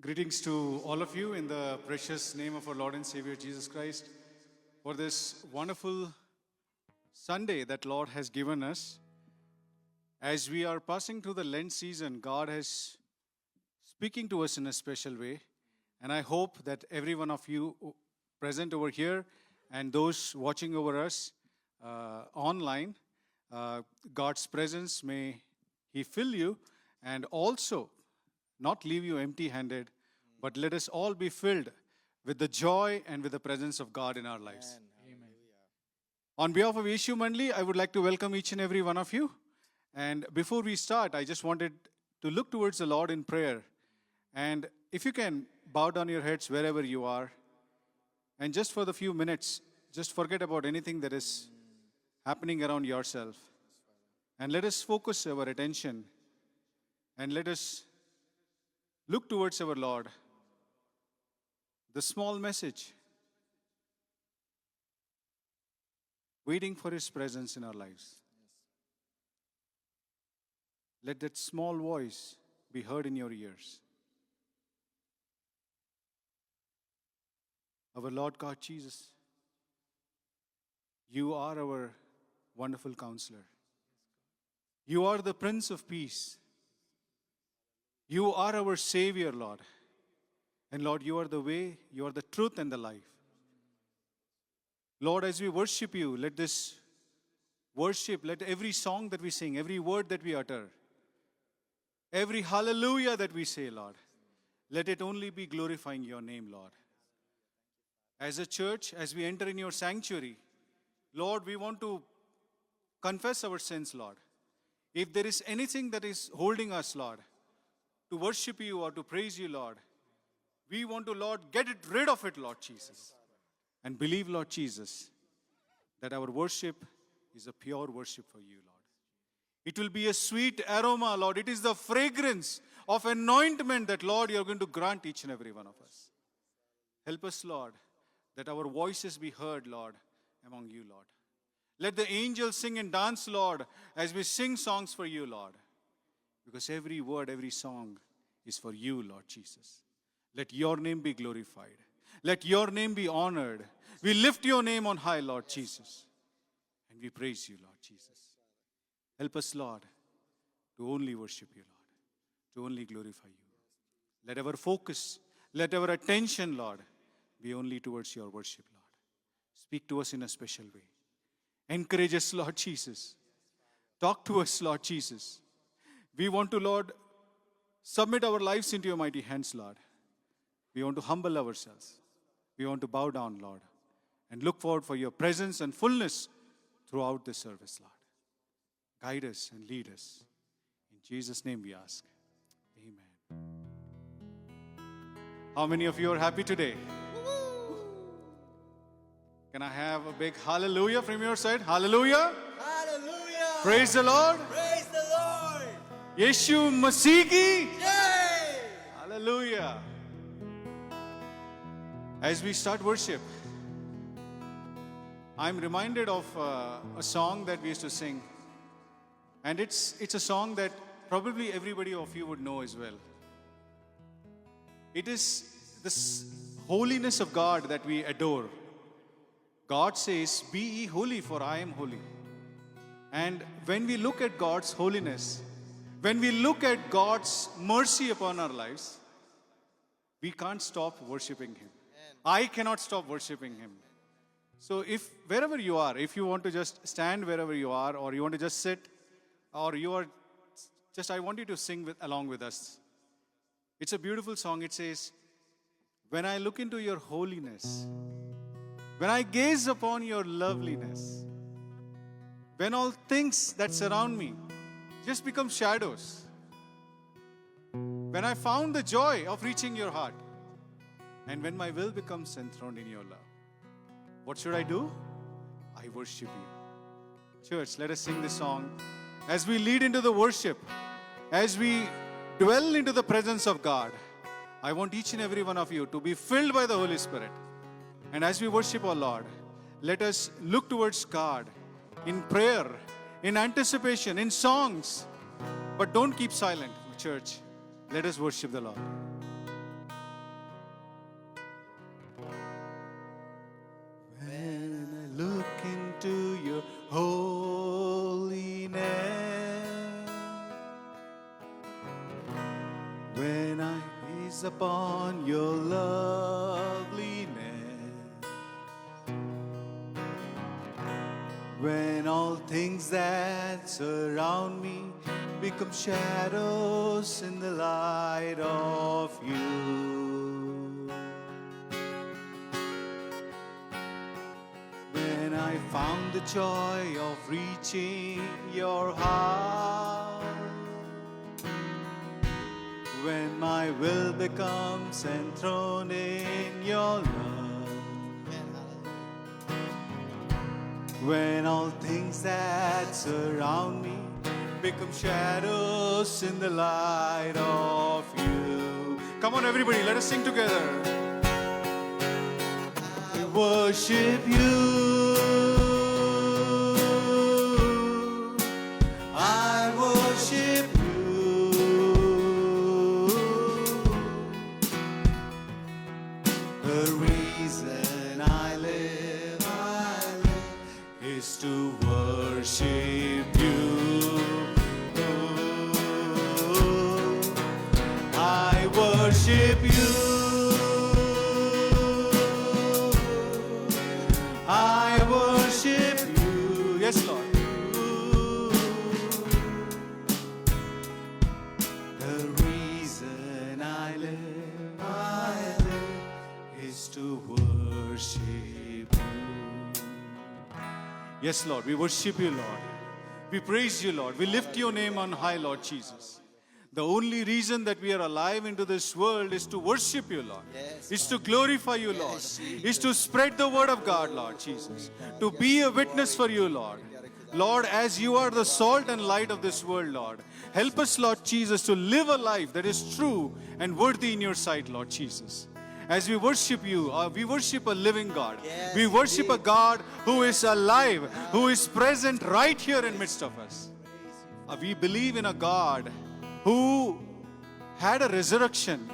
Greetings to all of you in the precious name of our Lord and Savior Jesus Christ for this wonderful Sunday that Lord has given us. As we are passing through the Lent season, God is speaking to us in a special way. And I hope that every one of you present over here and those watching over us online, God's presence may He fill you and also not leave you empty-handed, but let us all be filled with the joy and with the presence of God in our lives. Amen. On behalf of Yeshu Mandli, I would like to welcome each and every one of you. And before we start, I just wanted to look towards the Lord in prayer. And if you can, bow down your heads wherever you are. And just for the few minutes, just forget about anything that is happening around yourself. And let us focus our attention. And let us look towards our Lord. The small message. Waiting for His presence in our lives. Let that small voice be heard in your ears. Our Lord God Jesus, You are our wonderful counselor. You are the Prince of Peace. You are our Savior, Lord. And Lord, You are the way, You are the truth and the life. Lord, as we worship You, let this worship, let every song that we sing, every word that we utter, every hallelujah that we say, Lord, let it only be glorifying Your name, Lord. As a church, as we enter in Your sanctuary, Lord, we want to confess our sins, Lord. If there is anything that is holding us, Lord, to worship You or to praise You, Lord, we want to, Lord, get rid of it, Lord Jesus. And believe, Lord Jesus, that our worship is a pure worship for You, Lord. It will be a sweet aroma, Lord. It is the fragrance of anointment that, Lord, You are going to grant each and every one of us. Help us, Lord, that our voices be heard, Lord, among You, Lord. Let the angels sing and dance, Lord, as we sing songs for You, Lord. Because every word, every song is for You, Lord Jesus. Let Your name be glorified. Let Your name be honored. We lift Your name on high, Lord Jesus. And we praise You, Lord Jesus. Help us, Lord, to only worship You, Lord, to only glorify You. Let our focus, let our attention, Lord, be only towards Your worship, Lord. Speak to us in a special way. Encourage us, Lord Jesus. Talk to us, Lord Jesus. We want to, Lord, submit our lives into Your mighty hands, Lord. We want to humble ourselves. We want to bow down, Lord, and look forward for Your presence and fullness throughout this service, Lord. Guide us and lead us. In Jesus' name we ask. Amen. How many of you are happy today? Can I have a big hallelujah from your side? Hallelujah. Hallelujah. Praise the Lord. Praise the Lord. Yeshu Masih ki. Yay. Hallelujah. As we start worship, I'm reminded of a song that we used to sing. And it's a song that probably everybody of you would know as well. It is this holiness of God that we adore. God says, "Be ye holy, for I am holy." And when we look at God's holiness, when we look at God's mercy upon our lives, we can't stop worshiping Him. I cannot stop worshiping Him. So if wherever you are, if you want to just stand wherever you are, or you want to just sit, or you are just, I want you to sing along with us. It's a beautiful song. It says, "When I look into Your holiness, when I gaze upon Your loveliness, when all things that surround me just become shadows, when I found the joy of reaching Your heart, and when my will becomes enthroned in Your love, what should I do? I worship You." Church, let us sing this song. As we lead into the worship, as we dwell into the presence of God, I want each and every one of you to be filled by the Holy Spirit. And as we worship our Lord, let us look towards God in prayer, in anticipation, in songs. But don't keep silent, church. Let us worship the Lord. gaze upon your loveliness. When all things that surround me become shadows in the light of you. When I found the joy of reaching your heart, when my will becomes enthroned in your love, when all things that surround me become shadows in the light of you. Come on, everybody, let us sing together. I worship you. I worship you. The reason I live is to worship you. I worship you. I worship you. Yes, Lord. The reason I live is to worship you. Yes, Lord, we worship you, Lord. We praise you, Lord. We lift your name on high, Lord Jesus. The only reason that we are alive into this world is to worship you, Lord. Yes, Is to glorify you, Lord. Yes, Is to spread the word of God, Lord Jesus. To be a witness for you, Lord. Lord, as you are the salt and light of this world, Lord, help us, Lord Jesus, to live a life that is true and worthy in your sight, Lord Jesus. As we worship you, we worship a living God. Yes, We worship a indeed. God who is alive, who is present right here in midst of us. We believe in a God who had a resurrection.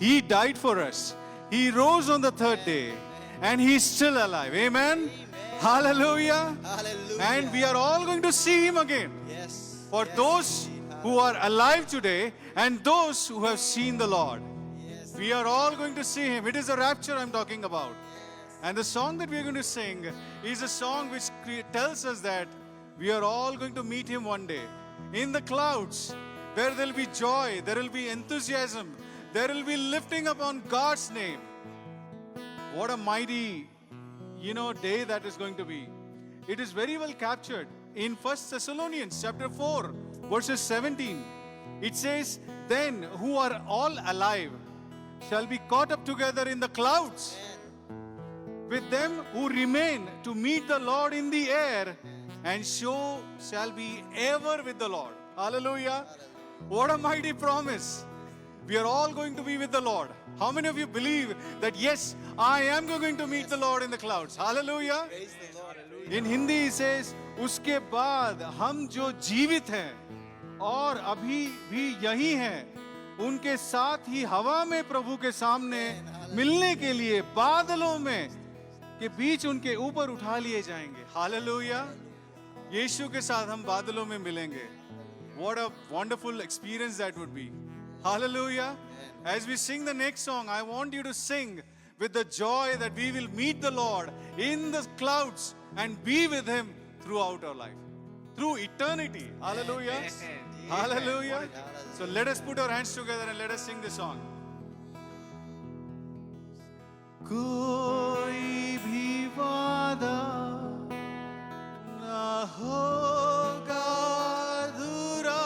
He died for us. He rose on the third day and He's still alive. Amen. Hallelujah. Hallelujah. And we are all going to see Him again. Yes. For Yes, those indeed. who are alive today and those who have seen the Lord. Yes. We are all going to see Him. It is a rapture I'm talking about. And the song that we are going to sing is a song which tells us that we are all going to meet Him one day in the clouds, where there will be joy, there will be enthusiasm, there will be lifting up on God's name. What a mighty, day that is going to be. It is very well captured in 1 Thessalonians chapter 4, verses 17. It says, "Then who are all alive shall be caught up together in the clouds with them who remain to meet the Lord in the air, and so shall be ever with the Lord." Hallelujah. What a mighty promise. We are all going to be with the Lord. How many of you believe that, yes, I am going to meet the Lord in the clouds? Hallelujah. Praise the Lord. In Hindi he says, उसके बाद हम जो जीवित हैं और अभी भी यही हैं, उनके साथ ही हवा में प्रभु के सामने मिलने के लिए बादलों में के बीच उनके ऊपर उठा लिए जाएंगे. हालेलुया. यीशु के साथ हम बादलों में मिलेंगे. What a wonderful experience that would be. Hallelujah. As we sing the next song, I want you to sing with the joy that we will meet the Lord in the clouds and be with Him throughout our life, through eternity. Hallelujah. Hallelujah. So let us put our hands together and let us sing this song. कोई भी वादा ना होगा अधूरा,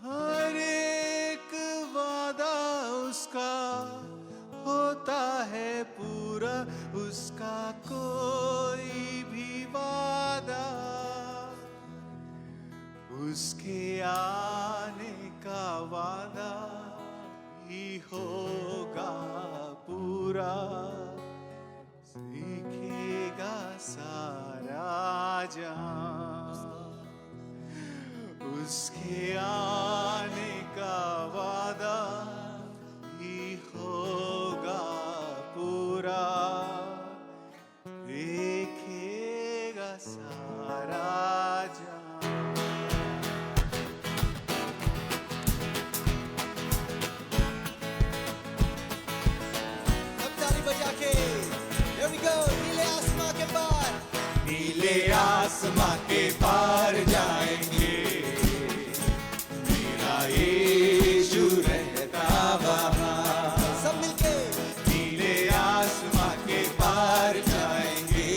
हर एक वादा उसका होता है पूरा, उसका कोई भी वादा उसके आने का वादा ही होगा पूरा, सीखेगा सारा जहां, उसके आने का वादा ही होगा पूरा, देखेगा सारा जहां. नीले आसमां के पार जाएंगे, मेरा यीशु रहता वहाँ। सब मिलके नीले आसमां के पार जाएंगे,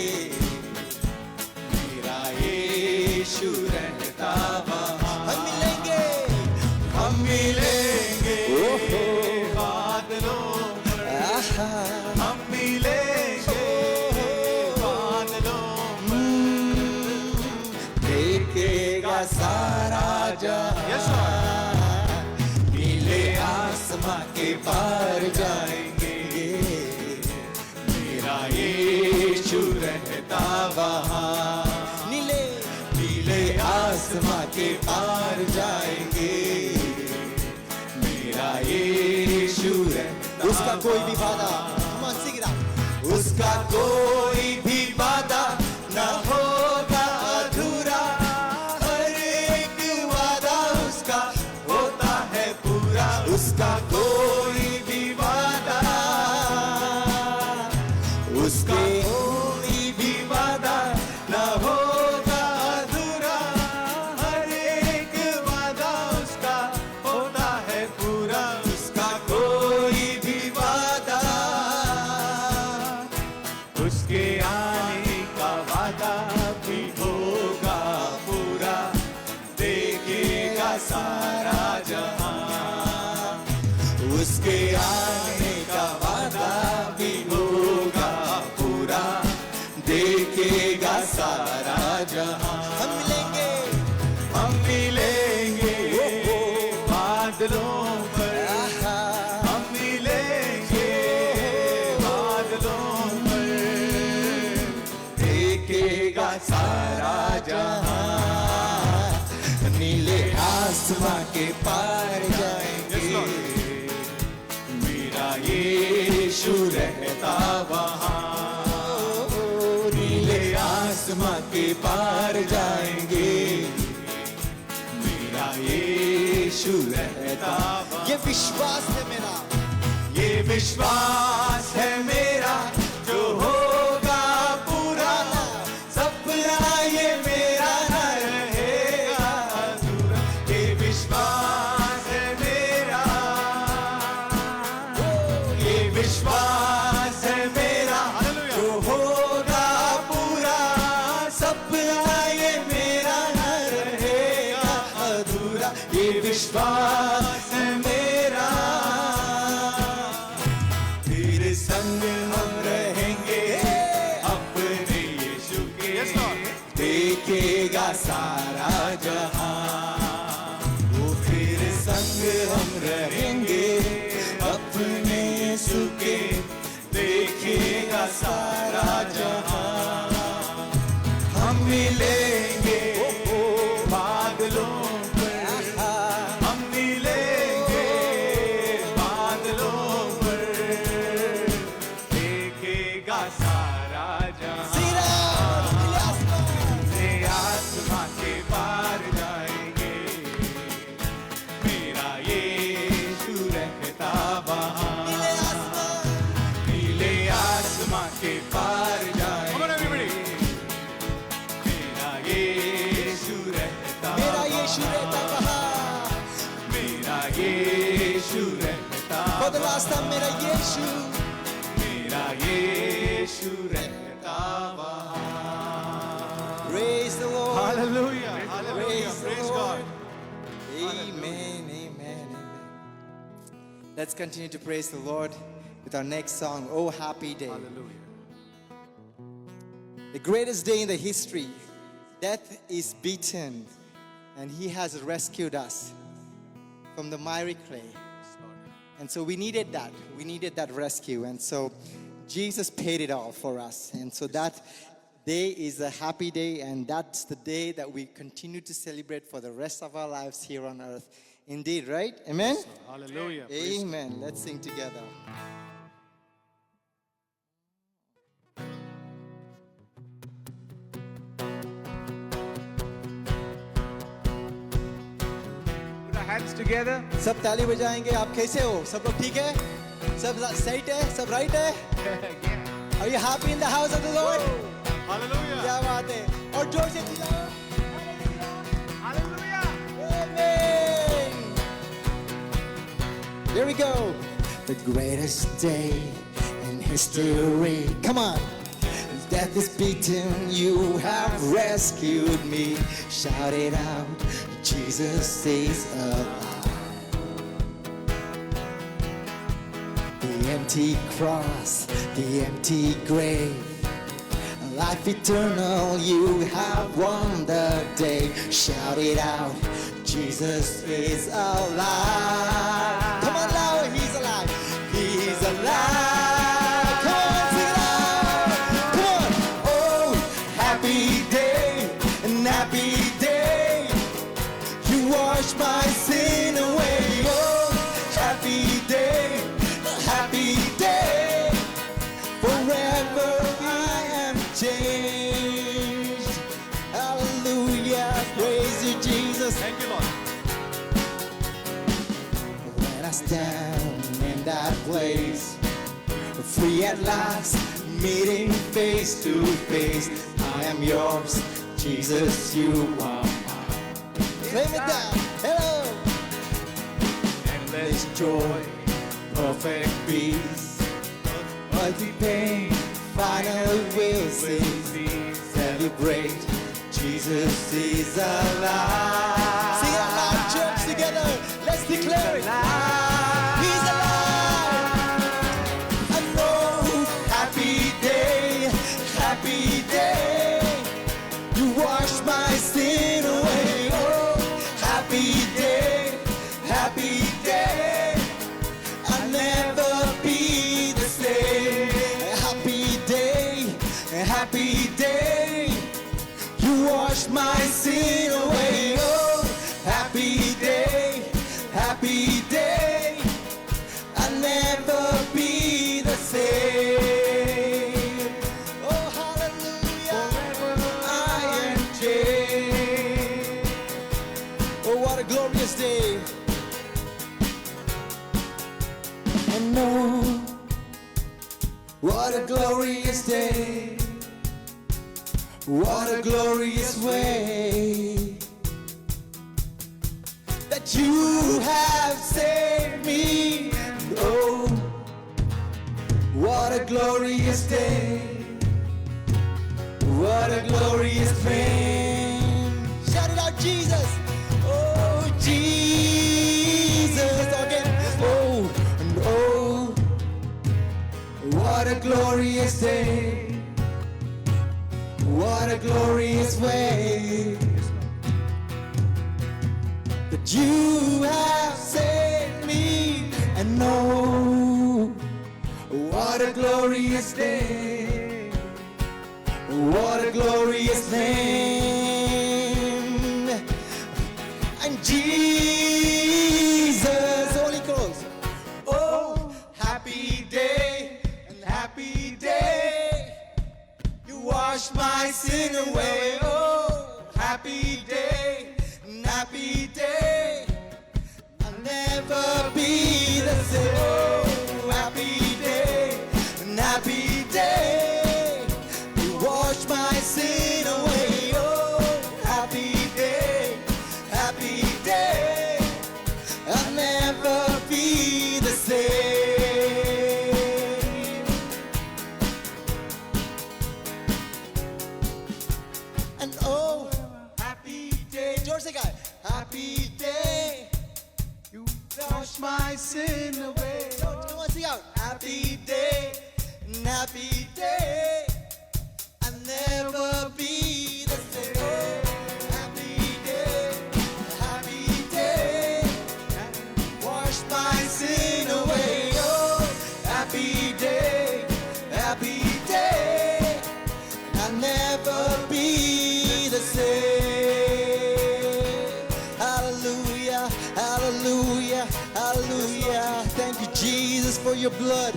मेरा यीशु रहता वहाँ। हम मिलेंगे बादलों पर, हम मिलेंगे बादलों पर, देखेगा सारा जहां, नीले आसमां के पार जाएंगे, मेरा यीशु रहता वहाँ। नीले आसमां के पार जाएंगे, मेरा यीशु रहता। उसका कोई भी वादा, उसका कोई भी वादा न होगा अधूरा, हर एक वादा उसका होता है पूरा। उसका कोई भी वादा, उसका कोई भी वादा न होगा अधूरा, हर एक वादा उसका होता है पूरा। उसका कोई भी वादा, उसके आने का वादा भी होगा पूरा, देखेगा सारा जहां। उसके आने का वादा भी होगा पूरा, देखेगा सारा जहां। हम मिलेंगे बादलों पर, हम मिलेंगे बादलों पर, देखेगा सारा जहां, नीले आसमां के पार जाएंगे, मेरा यीशु रहता वहाँ। नीले आसमां के पार जाएंगे, मेरा यीशु रहता वहाँ। ये विश्वास है मेरा, ये विश्वास है मेरा, जो होगा पूरा, सपना ये मेरा न रहेगा अधूरा। ये विश्वास है मेरा, ये विश्वास है मेरा, जो होगा पूरा, सपना ये मेरा न रहेगा अधूरा। ये विश्वास है मेरा, तेरे संग हम रहेंगे अपने यीशु के, देखेगा सारा जहां। वो तेरे संग हम रहेंगे अपने यीशु के, देखेगा सारा जहां। हम मिलेंगे बादलों पर, हम मिलेंगे बादलों पर, देखेगा सारा जहां। नीले आसमां के पार जाएंगे, मेरा यीशु रहता वहाँ। नीले आसमां के पार जाएंगे, मेरा यीशु रहता, मेरा यीशु रहता वहाँ। मेरा यीशु रहता For the last time, मेरा यीशु रहता वहाँ। Praise the Lord. Hallelujah. Hallelujah. Praise God. Amen, amen, amen. Let's continue to praise the Lord with our next song, Oh Happy Day. Hallelujah. The greatest day in the history. Death is beaten, and He has rescued us from the miry clay. And so we needed that. We needed that rescue. And so Jesus paid it all for us. And so that day is a happy day, and that's the day that we continue to celebrate for the rest of our lives here on earth. Indeed, right? Amen? Hallelujah. Praise Amen. Let's sing together. Hands together. सब ताली बजाएंगे. आप कैसे हो? सब लोग ठीक है? सब सही है? सब राइट है? Yeah. Are you happy in the house of the Lord? Hallelujah. क्या बात है? Or George and Dion. Hallelujah. Amen. Here we go. The greatest day in history. Come on. Death is beaten, you have rescued me. Shout it out, Jesus is alive. The empty cross, the empty grave, life eternal, you have won the day. Shout it out, Jesus is alive. Come on now, he's alive. He's alive. My sin away, oh, happy day, forever I am changed. Hallelujah, praise you, Jesus. Thank you, Lord. When I stand in that place, free at last, meeting face to face, I am yours, Jesus, you are mine. Claim it down. Hello. Endless joy, perfect peace, mighty pain, final will cease. Celebrate, Jesus is alive. Sing it out loud, church, together. Let's declare it. He's alive. I know, happy day, you wash my sin away. Happy day, I'll never be the same. Happy day, you wash my sin away. Oh, happy day, I'll never be the same. Oh, hallelujah, I am changed. Oh, what a glorious day. And oh, what a glorious day. What a glorious way that you have saved me. Oh, what a glorious day. What a glorious fame. Shout it out, Jesus. Oh, Jesus. Again. Oh, and oh, what a glorious day. What a glorious way that you have saved me. And no, what a glorious day. What a glorious name. And Jesus, Holy Ghost. Oh, happy day and happy day. You wash my sin away. Oh, happy day and happy day. I'll never be the same. Oh, happy day and happy day. You wash my sin away. Oh, happy day, I'll never be the same. And oh, happy day, George Segai, happy day. You wash my sin away. George, come on, sing out. Happy day, happy day. I'll never be the same. Oh, happy day, wash my sin away. Oh, happy day, I'll never be the same. Hallelujah, hallelujah, hallelujah. Thank you, Jesus, for your blood.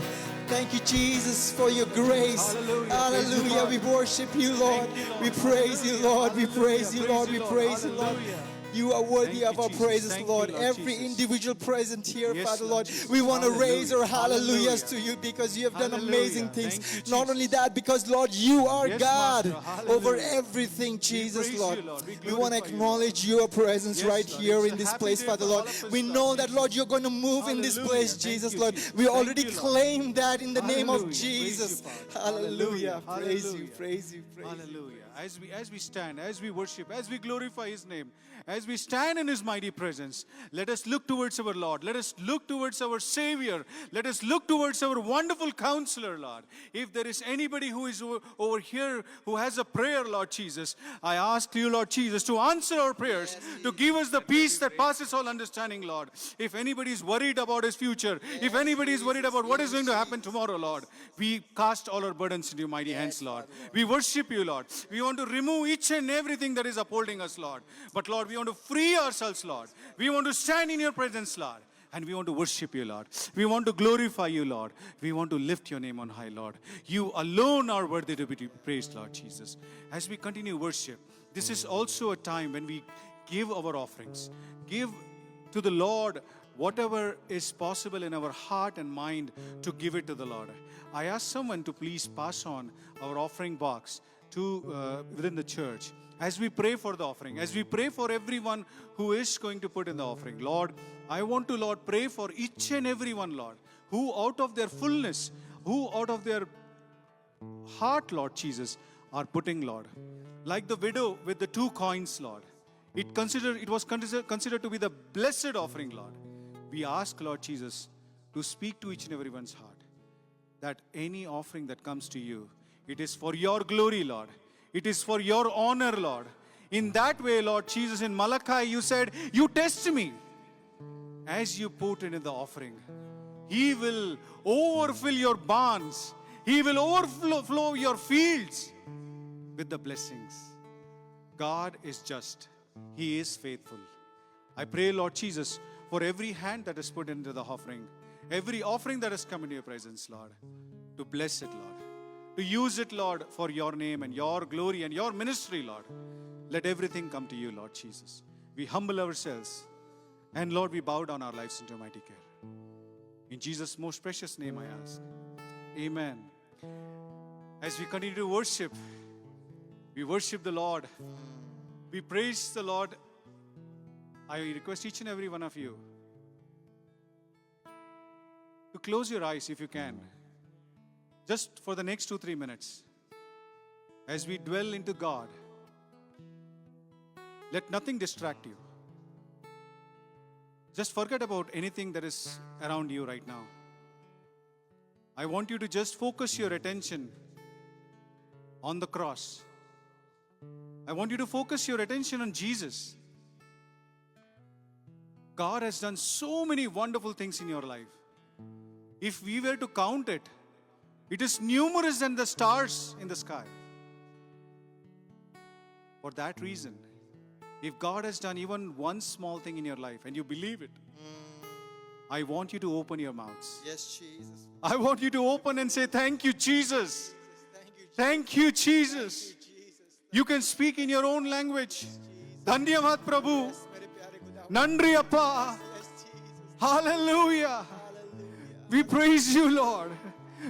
Thank you, Jesus, for your grace. Hallelujah. Hallelujah. Praise you, We worship you, Lord. Thank you, Lord. We praise you, Lord. We praise you, Lord. We praise you, Lord. Hallelujah. You are worthy Thank of you, our Jesus. praises, Thank you, Lord. Lord Every Jesus. individual present here, Yes, Father, Lord Lord, Jesus. we want to raise our Hallelujah. hallelujahs Hallelujah. to you because you have done Hallelujah. amazing things. Thank you, Not only Jesus. that, because, Lord, you are Yes, God Master. over Hallelujah. everything, We Jesus, praise Lord. you, Lord. We We want to glorify you, Lord. acknowledge your presence Yes, right Lord. here It's in a this happy place, day Father, for Lord. all of us, We Lord know that, Lord, Jesus. you're going to move in this Hallelujah. place, Thank Jesus, you, Lord. Jesus. We Thank already you, Lord. claim that in the name of Hallelujah. Praise you, Jesus. Father. Hallelujah. Praise you, Hallelujah. praise you, praise you. Hallelujah. As we stand, as we worship, as we glorify His name, as we stand in His mighty presence, let us look towards our Lord. Let us look towards our Savior. Let us look towards our wonderful Counselor, Lord. If there is anybody who is over here who has a prayer, Lord Jesus, I ask you, Lord Jesus, to answer our prayers, to give us the peace that passes all understanding, Lord. If anybody is worried about his future, if anybody is worried about what is going to happen tomorrow, Lord, we cast all our burdens into your mighty hands, Lord. We worship you, Lord. We want to remove each and everything that is upholding us, Lord. But, Lord, we want to free ourselves, Lord. We want to stand in your presence, Lord. And we want to worship you, Lord. We want to glorify you, Lord. We want to lift your name on high, Lord. You alone are worthy to be praised, Lord Jesus. As we continue worship, this is also a time when we give our offerings. Give to the Lord whatever is possible in our heart and mind to give it to the Lord. I ask someone to please pass on our offering box to within the church. As we pray for the offering, as we pray for everyone who is going to put in the offering, Lord, I want to, Lord, pray for each and every one, Lord, who out of their fullness, who out of their heart, Lord Jesus, are putting, Lord. Like the widow with the 2 coins, Lord. It was considered to be the blessed offering, Lord. We ask, Lord Jesus, to speak to each and everyone's heart, that any offering that comes to you, it is for your glory, Lord. It is for your honor, Lord. In that way, Lord Jesus, in Malachi, you said, you test me. As you put in the offering, He will overfill your barns. He will overflow your fields with the blessings. God is just. He is faithful. I pray, Lord Jesus, for every hand that is put into the offering, every offering that has come into your presence, Lord, to bless it, Lord, to use it, Lord, for your name and your glory and your ministry, Lord. Let everything come to you, Lord Jesus. We humble ourselves, and Lord, we bow down our lives into your mighty care. In Jesus' most precious name I ask. Amen. As we continue to worship, we worship the Lord. We praise the Lord. I request each and every one of you to close your eyes if you can, just for the next 2-3 minutes. As we dwell into God, let nothing distract you. Just forget about anything that is around you right now. I want you to just focus your attention on the cross. I want you to focus your attention on Jesus. God has done so many wonderful things in your life. If we were to count it, it is numerous than the stars in the sky. For that reason, if God has done even one small thing in your life and you believe it, I want you to open your mouths. Yes, Jesus. I want you to open and say, thank you, Jesus. Thank you, Jesus. Thank you, Jesus. Jesus. You can speak in your own language. Dhanyavad Prabhu. Yes, mere pyare Khuda. Nandri Appa. Yes, Jesus. Hallelujah. Hallelujah. We praise you, Lord.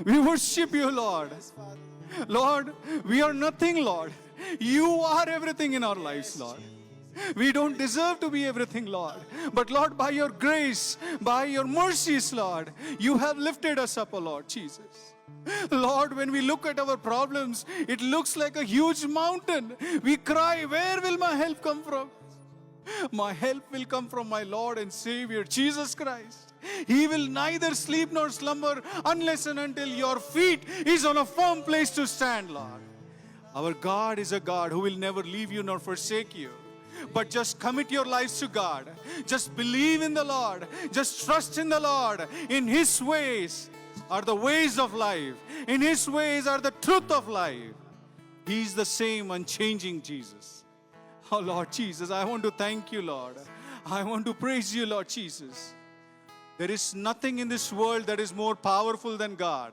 We worship you, Lord. Yes, Father. Lord, we are nothing, Lord. You are everything in our lives, Lord. We don't deserve to be everything, Lord. But Lord, by your grace, by your mercies, Lord, you have lifted us up, O Lord Jesus. Lord, when we look at our problems, it looks like a huge mountain. We cry, where will my help come from? My help will come from my Lord and Savior, Jesus Christ. He will neither sleep nor slumber unless and until your feet is on a firm place to stand, Lord. Our God is a God who will never leave you nor forsake you. But just commit your lives to God. Just believe in the Lord. Just trust in the Lord. In His ways are the ways of life. In His ways are the truth of life. He is the same unchanging Jesus. Oh Lord Jesus, I want to thank you, Lord. I want to praise you, Lord Jesus. There is nothing in this world that is more powerful than God.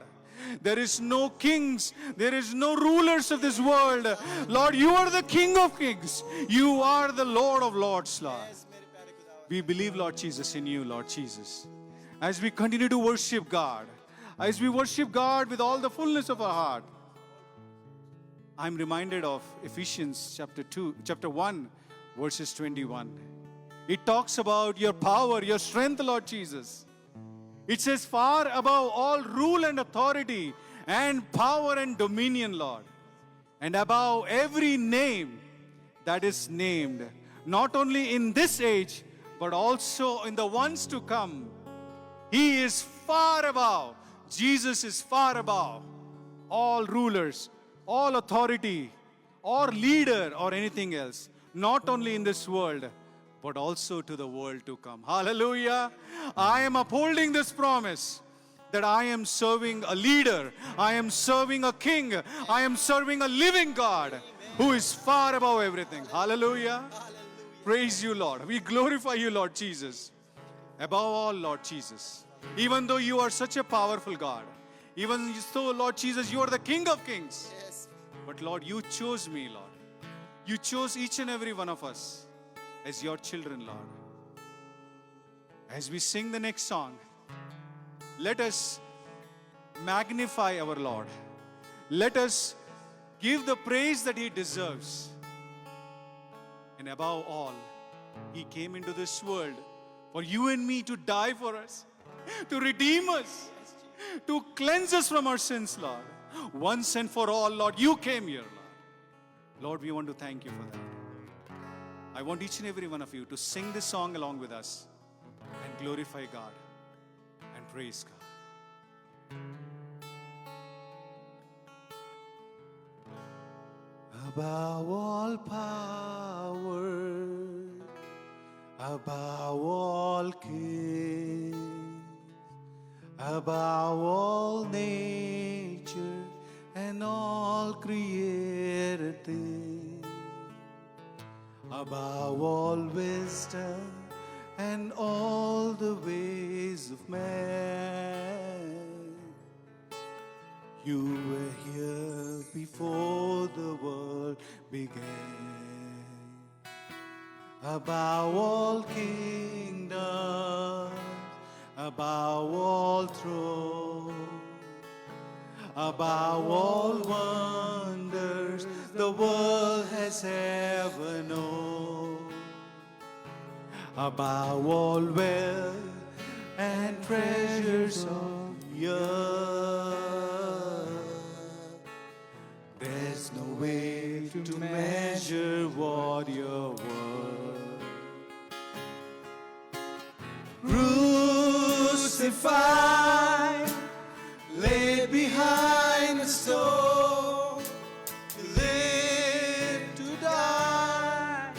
There is no kings. There is no rulers of this world. Lord, you are the King of kings. You are the Lord of lords, Lord. We believe, Lord Jesus, in you, Lord Jesus. As we continue to worship God, as we worship God with all the fullness of our heart, I'm reminded of Ephesians chapter 1, verses 21. It talks about your power, your strength, Lord Jesus. It says, far above all rule and authority and power and dominion, Lord, and above every name that is named, not only in this age, but also in the ones to come. He is far above. Jesus is far above all rulers, all authority, or leader, or anything else. Not only in this world, but also to the world to come. Hallelujah. I am upholding this promise that I am serving a leader. I am serving a king. I am serving a living God who is far above everything. Hallelujah. Praise you, Lord. We glorify you, Lord Jesus. Above all, Lord Jesus. Even though you are such a powerful God, even though, Lord Jesus, you are the King of kings. But Lord, you chose me, Lord. You chose each and every one of us as your children, Lord. As we sing the next song, let us magnify our Lord. Let us give the praise that He deserves. And above all, He came into this world for you and me to die for us, to redeem us, to cleanse us from our sins, Lord. Once and for all, Lord, you came here, Lord. Lord, we want to thank you for that. I want each and every one of you to sing this song along with us and glorify God and praise God. Above all power, above all kings, above all nature and all created things, above all wisdom and all the ways of man. You were here before the world began. Above all kingdoms, above all thrones, above all wonders the world has ever known, above all wealth and treasures of the earth, there's no way to measure what you're worth. Crucified, laid behind the stone, you lived to die,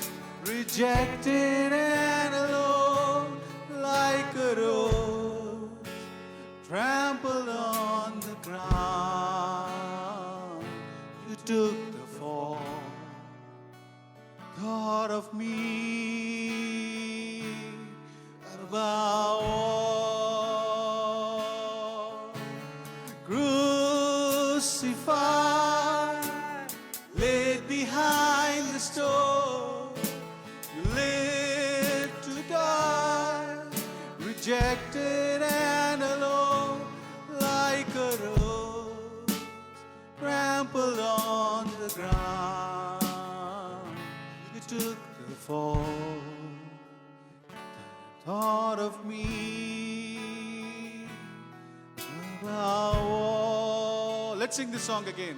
rejected and alone, like a rose trampled on the ground. You took the fall, thought of me above all. Crucified, laid behind the stone, you lived to die, rejected and alone, like a rose trampled on the ground. You took the fall, thought of me above all. Let's sing this song again.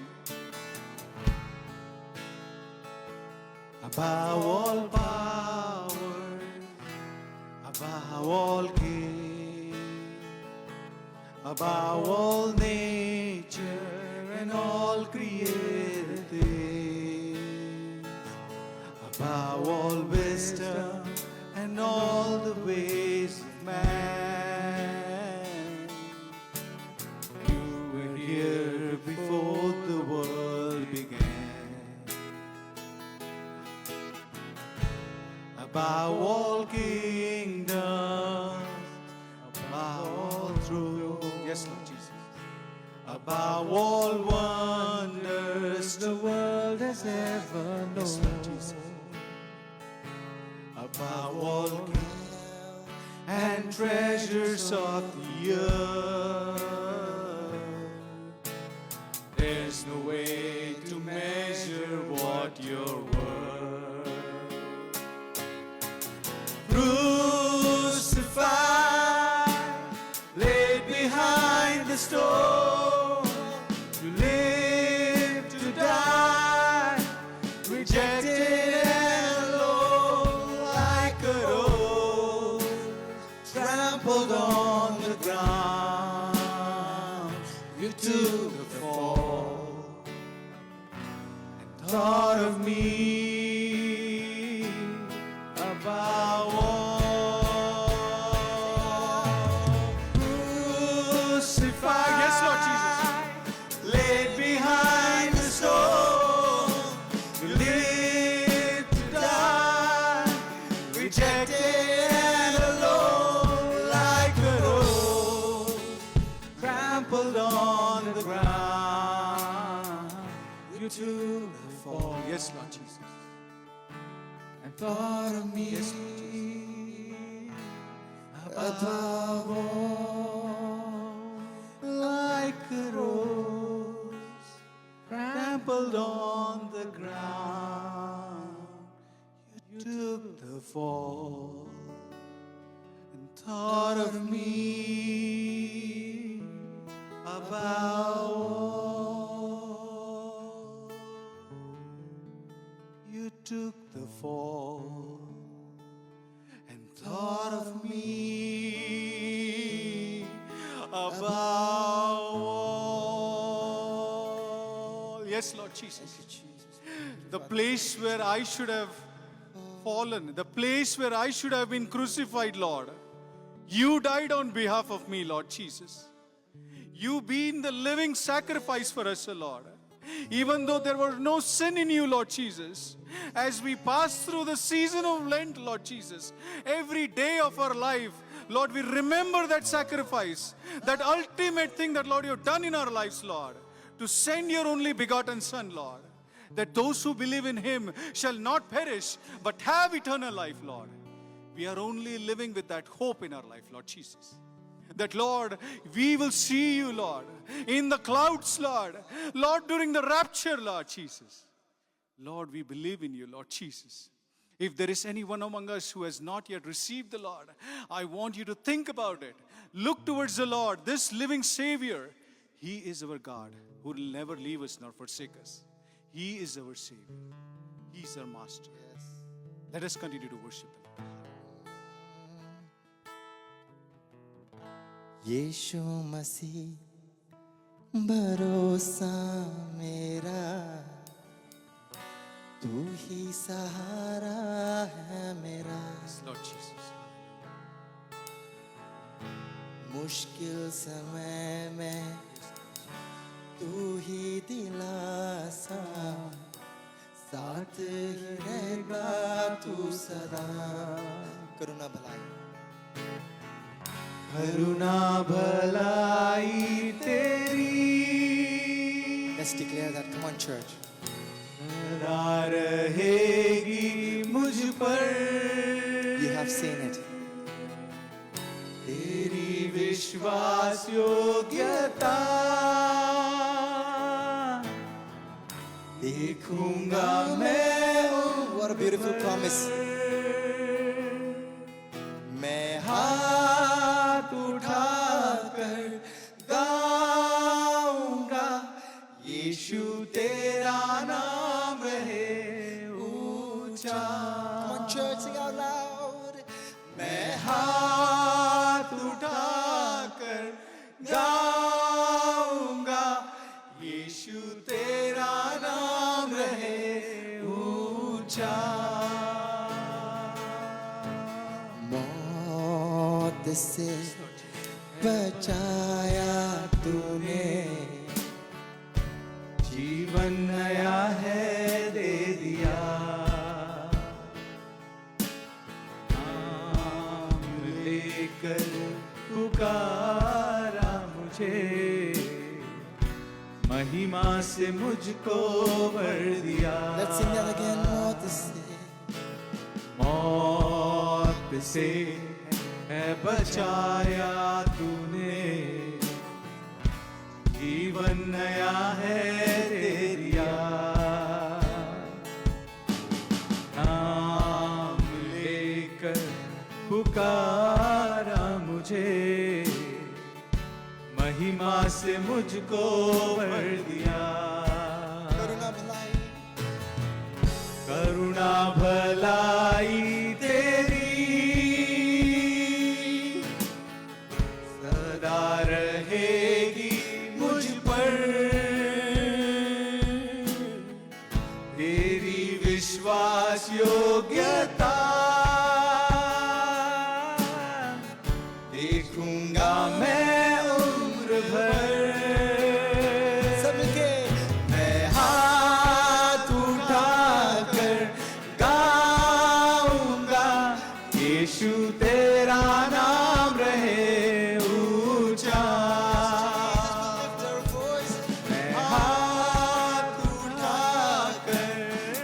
Above all power, above all kings, above all nature and all created things, above all wisdom and all the ways of man. You were here before the world began. Above all kingdoms, above all thrones. Yes, Lord Jesus. above all wonders the world has ever Yes, known. Lord Jesus. Above all and treasures of the earth, there's no way to measure what you're worth. Crucified, laid behind the stone, to live, to die, rejected and alone, like a rose trampled on the ground. You took the fall and thought of me above all. Crucified, yes, Lord Jesus, laid behind the stone, to live, to die, rejected and alone, like a rose trampled on the ground. You took the fall, yes, Lord Jesus, and thought of me above all, like a rose trampled on the ground. You took the fall and thought of me above all. You took the fall and thought of me above all. Yes, Lord Jesus. The place where I should have fallen, the place where I should have been crucified, Lord. You died on behalf of me, Lord Jesus. You being the living sacrifice for us, O Lord. Even though there was no sin in you, Lord Jesus, as we pass through the season of Lent, Lord Jesus, every day of our life, Lord, we remember that sacrifice, that ultimate thing that, Lord, you've done in our lives, Lord, to send your only begotten Son, Lord, that those who believe in Him shall not perish, but have eternal life, Lord. We are only living with that hope in our life, Lord Jesus. That, Lord, we will see you, Lord, in the clouds, Lord. Lord, during the rapture, Lord Jesus. Lord, we believe in you, Lord Jesus. If there is anyone among us who has not yet received the Lord, I want you to think about it. Look towards the Lord, this living Savior. He is our God who will never leave us nor forsake us. He is our Savior. He is our Master. Let us continue to worship Him. यीशु मसीह भरोसा मेरा, तू ही सहारा है मेरा। Lord Jesus. मुश्किल समय में तू ही दिलासा, साथ ही रहेगा तू सदा। करुणा भलाई, करुणा भलाई तेरी let's declare that. Come on, church. सदा रहेगी मुझ पर। You have seen it. तेरी विश्वास योग्यता देखूंगा मैं। What a beautiful promise. मैं हाथ उठाकर गाऊंगा, यीशु तेरा नाम रहे ऊंचा। Come on, church, sing out loud. मैं हाथ उठाकर गाऊंगा, यीशु तेरा नाम रहे ऊंचा। मौत से बचाया तूने, जीवन नया है दे दिया। नाम लेकर पुकारा मुझे, महिमा से मुझको भर दिया। Let's sing that again. मौत से, मौत से है बचाया तूने, जीवन नया है दे दिया। नाम लेकर पुकारा मुझे, महिमा से मुझको भर दिया। करुणा भलाई, करुणा भलाई तेरी सदा रहेगी मुझ पर, तेरी विश्वास योग्यता देखूंगा मैं उम्र भर। सबके मैं हाथ उठाकर गाऊंगा, यीशु तेरा नाम रहे ऊंचा। lift our voice. मैं हाथ उठाकर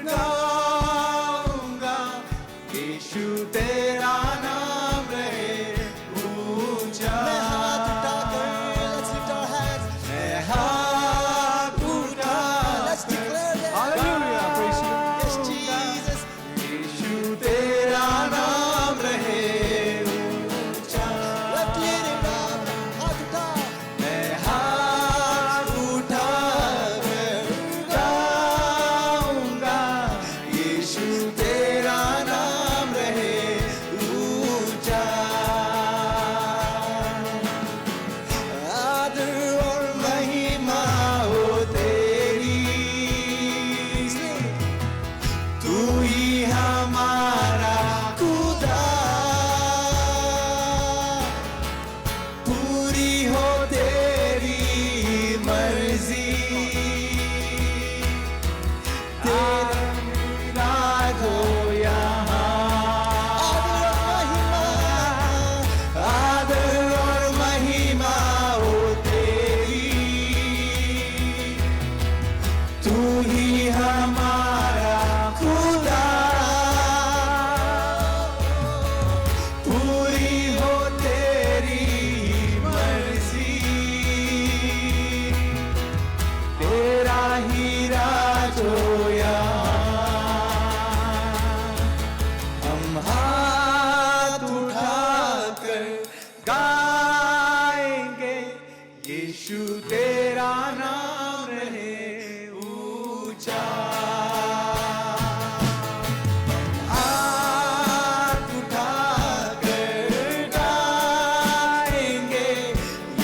गाऊंगा, यीशु तेरा नाम रहे ऊंचा। मैं हाथ उठाकर, let's lift our hands. मैं हाथ Let's उठाकर declare that. Hallelujah. Praise you. Yes, Jesus. यीशु तेरा नाम रहे ऊंचा। Let's lift it up. हाथ उठा. मैं हाथ उठाकर गाऊंगा, यीशु तेरा नाम रहे ऊंचा। आदर और महिमा हो तेरी, तू ही हमारा खुदा। पूरी हो तेरी मर्जी, तेरा हो यहाँ। आदर और महिमा हो तेरी, तू ही हमारा खुदा। पूरी हो तेरी मर्जी, तेरा ही राज हो यहाँ। हम हाथ उठाकर गाएंगे, यीशु तेरा नाम रहे ऊंचा। हाथ उठाकर गाएंगे,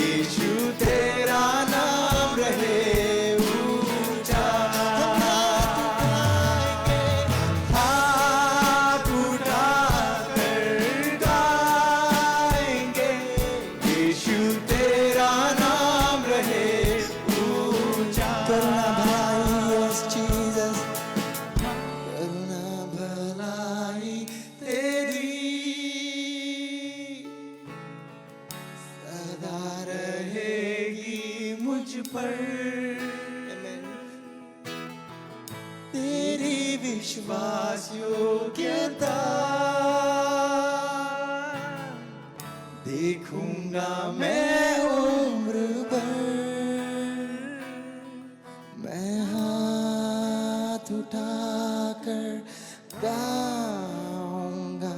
यीशु तेरा नाम रहे ऊंचा। हाथ उठाकर गाएंगे, यीशु तेरा नाम रहे ऊंचा। करुणा भलाई, yes, Jesus. करुणा भलाई तेरी सदा रहेगी मुझ पर, Amen. तेरी विश्वास योग्यता देखूंगा मैं उम्र भर। मैं हाथ उठाकर गाऊंगा,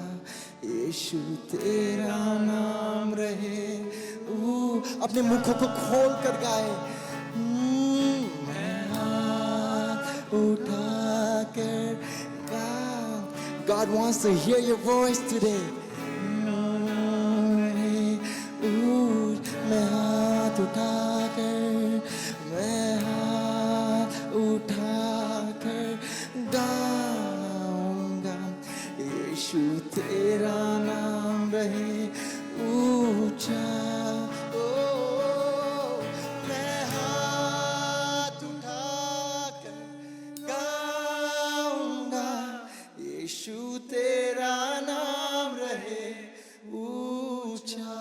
यीशु तेरा नाम रहे। अपने मुखों को खोल कर गाए। मैं हाथ उठाकर God wants to hear your voice today. मैं हाथ उठाकर गाऊंगा, यीशु तेरा नाम रहे ऊंचा। मैं हाथ उठाकर गाऊंगा, यीशु तेरा नाम रहे ऊंचा।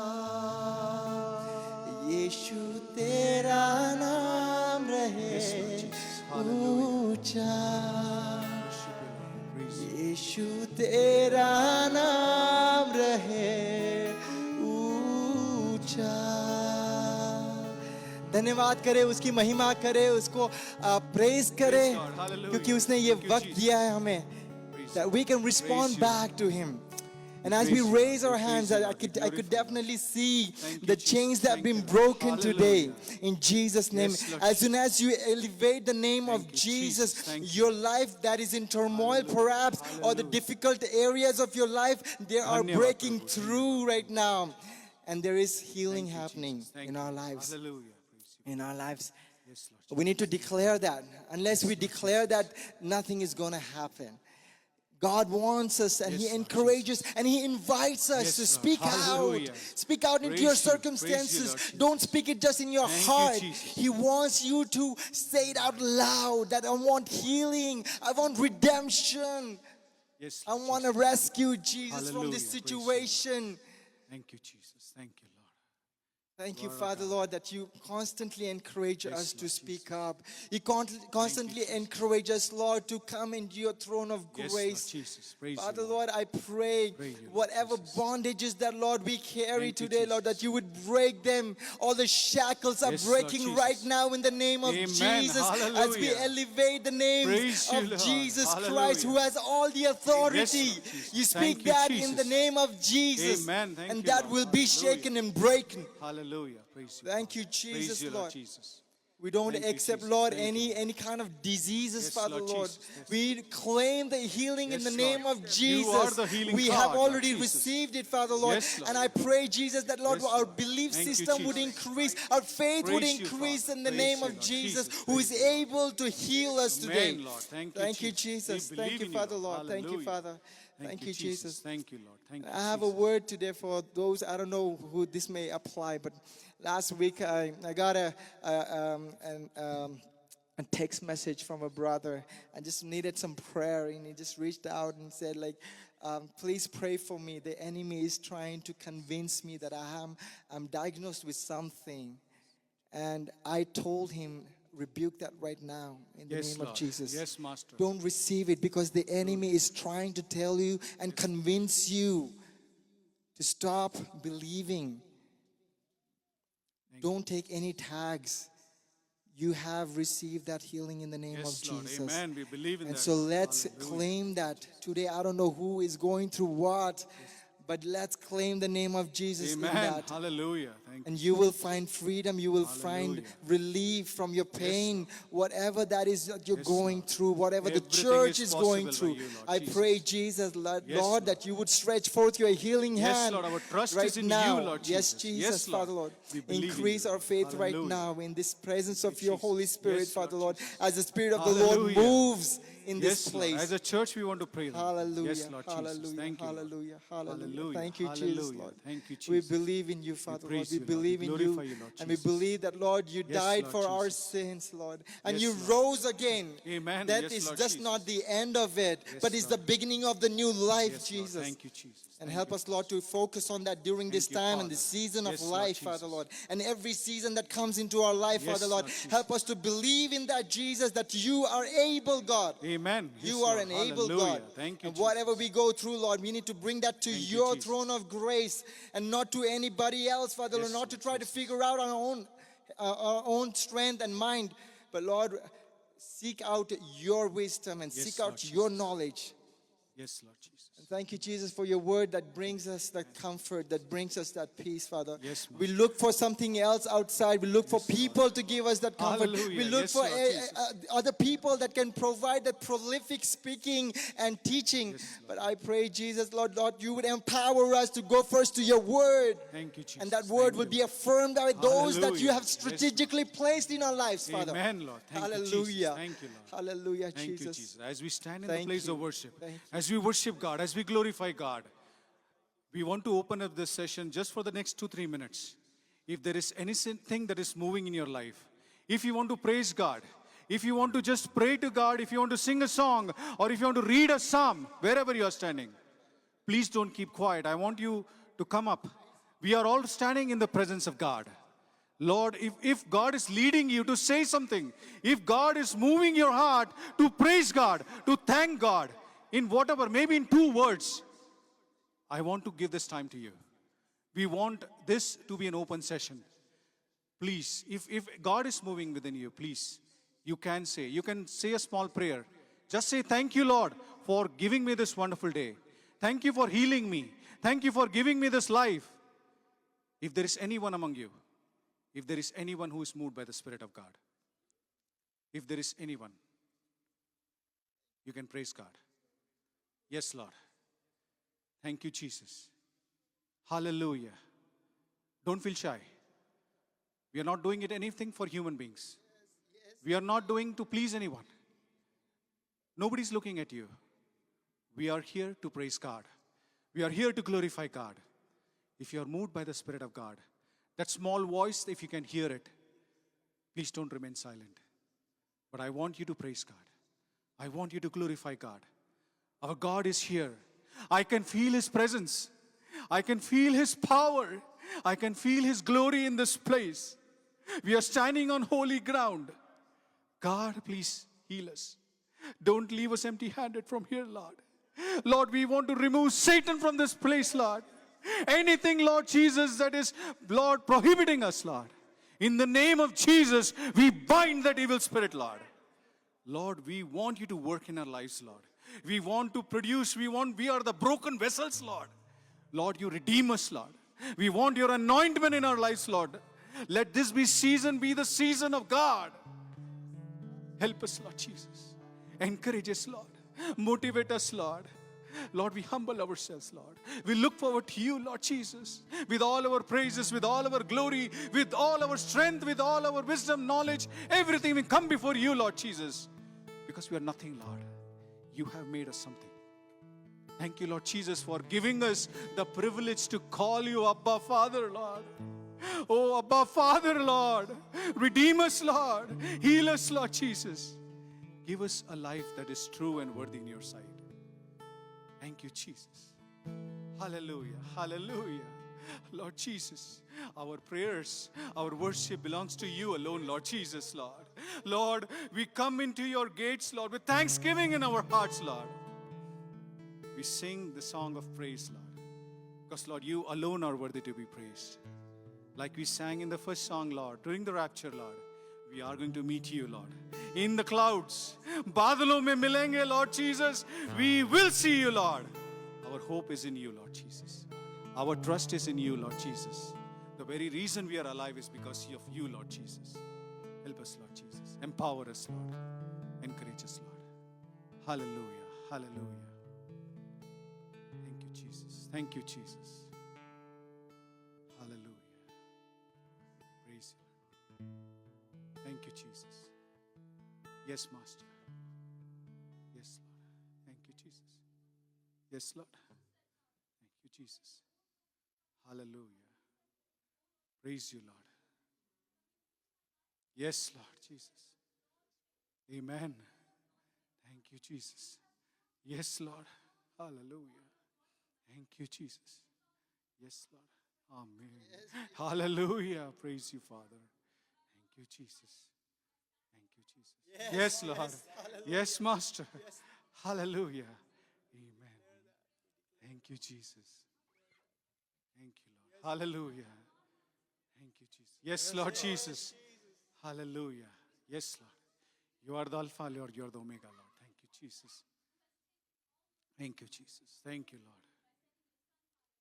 यीशु तेरा नाम रहे रहे Yes, Lord Jesus. Hallelujah. ऊंचा Worship you, Lord. Praise you. यीशु तेरा नाम रहे ऊंचा। धन्यवाद करे, उसकी महिमा करे, उसको प्रेज करे, Yes, Lord. Hallelujah. क्योंकि उसने ये Thank you, वक्त Jesus. दिया है हमें, Praise that you. we can respond Praise you. back to him. And as we praise you. raise our We hands, praise you, I Lord. We could glorify you. definitely see Thank you, the Jesus. chains that have Thank been you, Lord. broken today Hallelujah. in Jesus' name. Yes, Lord As soon as you elevate the name Thank of you, Jesus, Jesus. Thank you. your life that is in turmoil Hallelujah. perhaps, or the Hallelujah. difficult areas of your life, they are Dhanyavad, breaking Prabhu. through right now. And there is healing Thank you, happening Jesus. Thank in you. our lives. Hallelujah. Praise you. In our lives. Yes, Lord. We need to declare that. Unless we declare that, nothing is going to happen. God wants us, and Yes, He Lord encourages and He invites us Yes, to Lord. speak Hallelujah. out. Speak out into Praise your you. Praise you, circumstances. Lord Jesus. Don't speak it just in your Thank you, heart. Jesus. He wants you to say it out loud that I want healing, I want redemption, Yes, I Lord want to Jesus. rescue Jesus from this Hallelujah. Praise you, Lord. situation. Thank you, Jesus. Thank you, Lord. Thank you, Lord our Father, God. Lord, that you constantly encourage Yes, us to Lord speak Jesus. up. You constantly Jesus. encourage us, Lord, to come into your throne of Yes, Lord grace. Jesus. Praise Father, you, Lord, I pray Pray you, Lord whatever Jesus. bondages that, Lord, we carry Thank you, today, Lord, Jesus. that you would break them. All the shackles are Yes, Lord breaking right Jesus. now in the name of Amen. Jesus as we Hallelujah. elevate the names Praise you, of Lord. Jesus Christ, Hallelujah. who has all the authority. Yes, Lord Jesus. You Thank speak you, that in the Jesus. name of Jesus, Amen. Thank and you, that Lord. will be Hallelujah. shaken and broken. Hallelujah. Praise you. Thank you, Father. Jesus, Praise you, Lord. Lord Jesus. We don't Thank you, accept, Jesus. Lord, Thank you, any kind of diseases, Yes, Father, Lord Lord. Jesus. Yes. We claim the healing in Yes, the Lord. name of You are Jesus. the healing We have God, Lord already Jesus. received it, Father, Lord. Yes, Lord. And I pray, Jesus, that, Lord, Yes, our Lord. belief Thank you, system would Jesus. increase, our faith would Praise you, increase Father. in the Praise name you, of Lord. Jesus, Jesus, who is praise you, Lord. able to heal us today. Amen, Lord. Thank you, Thank you, Jesus. Jesus. We Thank believe you, in you, Father, Lord. Lord. Thank you, Hallelujah. Father. Thank you, Jesus. Thank you, Lord. Thank you, I have a Jesus. word today for those, I don't know who this may apply, but last week I got a text message from a brother. I just needed some prayer, and he just reached out and said, like, please pray for me. The enemy is trying to convince me that I'm diagnosed with something. And I told him, rebuke that right now in the Yes, name of Lord. Jesus. Yes, Master. Don't receive it, because the enemy is trying to tell you and convince you to stop believing. Don't take any tags. You have received that healing in the name Yes, of Lord. Jesus. Amen. We believe in And that. so let's Hallelujah. claim that today. I don't know who is going through what, but let's claim the name of Jesus in Amen. that. Hallelujah. Thank And you. you will find freedom, you will find Hallelujah. relief from your pain, whatever that is that you're Yes, going Lord. through, whatever the Everything church is is going possible by through. you, Lord I Jesus. pray, Jesus, Lord, Yes, Lord, Lord. that you would stretch forth your healing Yes, hand Lord. Our trust right is in now. you, Lord Yes, Jesus. Jesus, Yes, Lord. Father, Lord. We believe in Increase you, our Lord. faith right Hallelujah. now in this presence of Thank you, your Holy Jesus. Spirit, Yes, Father, Lord Lord, Jesus. as the Spirit of the Lord Hallelujah. moves in this Yes, Lord. place. As a church, we want to pray. Lord. Hallelujah. Yes, Lord Jesus. Hallelujah. Thank you, Lord. Hallelujah. Hallelujah. Hallelujah. Thank you, Jesus, Hallelujah. Lord. Thank you, We Jesus. believe in you, Father, Lord. praise We you, Lord. We believe in glorify you. you, Lord And we Jesus. believe that, Lord, you Yes, died Lord for our Jesus. sins, Lord. And Yes, you Lord. rose again. Amen. That Yes, is Lord just Jesus. not the end of it, Yes, but it's the Lord. beginning of the new life, Yes, Lord. Jesus. Thank you, Jesus. And Thank help you, us, Lord, to focus on that during this you, time and the Father. season of Yes, Lord life, Father, Jesus. Lord. And every season that comes into our life, Yes, Father, Lord. Lord Jesus. Help us to believe in that, Jesus, that you are able, God. Amen. Yes, You are Lord. an able Hallelujah. God. Thank you, And whatever Jesus. we go through, Lord, we need to bring that to Thank you, your Jesus. throne of grace and not to anybody else, Father, Yes, Lord, not to Lord try Jesus. to figure out our own strength and mind. But Lord, seek out your wisdom and Yes, seek out Lord your Jesus. knowledge. Yes, Lord Jesus. And thank you, Jesus, for your word that brings us that comfort, that brings us that peace, Father. Yes, We Master. look for something else outside. We look for Yes, Lord. people to give us that comfort. Hallelujah. We look Yes, for Lord Jesus. other people that can provide that prolific speaking and teaching. Yes, Lord. But I pray, Jesus, Lord, you would empower us to go first to your word. Thank you, Jesus. And that word Thank will you, be Lord. affirmed by those that you Hallelujah. have Yes, strategically placed in our lives, Father. Amen, Lord. Thank you, Jesus. Hallelujah. Thank you, Lord. Hallelujah, Thank you, Jesus. Jesus. As we stand in Thank the place you. of worship, Thank you. as we worship God, as we glorify God, we want to open up this session just for the next 2-3 minutes. If there is anything that is moving in your life, if you want to praise God, if you want to just pray to God, if you want to sing a song, or if you want to read a psalm, wherever you are standing, please don't keep quiet. I want you to come up. We are all standing in the presence of God. Lord, if God is leading you to say something, if God is moving your heart to praise God, to thank God, in whatever, maybe in 2 words, I want to give this time to you. We want this to be an open session. Please, if God is moving within you, please, you can say a small prayer. Just say, thank you, Lord, for giving me this wonderful day. Thank you for healing me. Thank you for giving me this life. If there is anyone among you, if there is anyone who is moved by the Spirit of God, if there is anyone, you can praise God. Yes, Lord. Thank you, Jesus. Hallelujah. Don't feel shy. We are not doing it anything for human beings. We are not doing to please anyone. Nobody's looking at you. We are here to praise God. We are here to glorify God. If you are moved by the Spirit of God, that small voice, if you can hear it, please don't remain silent. But I want you to praise God. I want you to glorify God. Our God is here. I can feel His presence. I can feel His power. I can feel His glory in this place. We are standing on holy ground. God, please heal us. Don't leave us empty-handed from here, Lord. Lord, we want to remove Satan from this place, Lord. Anything, Lord Jesus, that is, Lord, prohibiting us, Lord. In the name of Jesus, we bind that evil spirit, Lord. Lord, we want you to work in our lives, Lord. We want to produce, we are the broken vessels, Lord. Lord, you redeem us, Lord. We want your anointment in our lives, Lord. Let this be the season of God. Help us, Lord Jesus. Encourage us, Lord. Motivate us, Lord. Lord, we humble ourselves, Lord. We look forward to you, Lord Jesus. With all our praises, with all our glory, with all our strength, with all our wisdom, knowledge, everything we come before you, Lord Jesus. Because we are nothing, Lord. You have made us something. Thank you, Lord Jesus, for giving us the privilege to call you Abba Father, Lord. Oh, Abba Father, Lord. Redeem us, Lord. Heal us, Lord Jesus. Give us a life that is true and worthy in your sight. Thank you, Jesus. Hallelujah. Hallelujah. Lord Jesus, our prayers, our worship belongs to you alone, Lord Jesus, Lord. Lord, we come into your gates, Lord, with thanksgiving in our hearts, Lord. We sing the song of praise, Lord. Because, Lord, you alone are worthy to be praised. Like we sang in the first song, Lord, during the rapture, Lord, we are going to meet you, Lord, in the clouds. Badalon mein milenge, Lord Jesus. We will see you, Lord. Our hope is in you, Lord Jesus. Our trust is in you, Lord Jesus. The very reason we are alive is because of you, Lord Jesus. Help us, Lord Jesus. Empower us, Lord. Encourage us, Lord. Hallelujah. Hallelujah. Thank you, Jesus. Thank you, Jesus. Hallelujah. Praise you. Thank you, Jesus. Yes, Master. Yes, Lord. Thank you, Jesus. Yes, Lord. Thank you, Jesus. Hallelujah. Praise you, Lord. Yes, Lord Jesus. Amen. Thank you, Jesus. Yes, Lord. Hallelujah. Thank you, Jesus. Yes, Lord. Amen. Hallelujah. Praise you, Father. Thank you, Jesus. Thank you, Jesus. Yes, Lord. Yes, Master. Hallelujah. Amen. Thank you, Jesus. Thank you, Lord. Hallelujah. Thank you, Jesus. Yes, Lord Jesus. Hallelujah. Yes, Lord. You are the Alpha, Lord. You are the Omega, Lord. Thank you, Jesus. Thank you, Jesus. Thank you, Lord.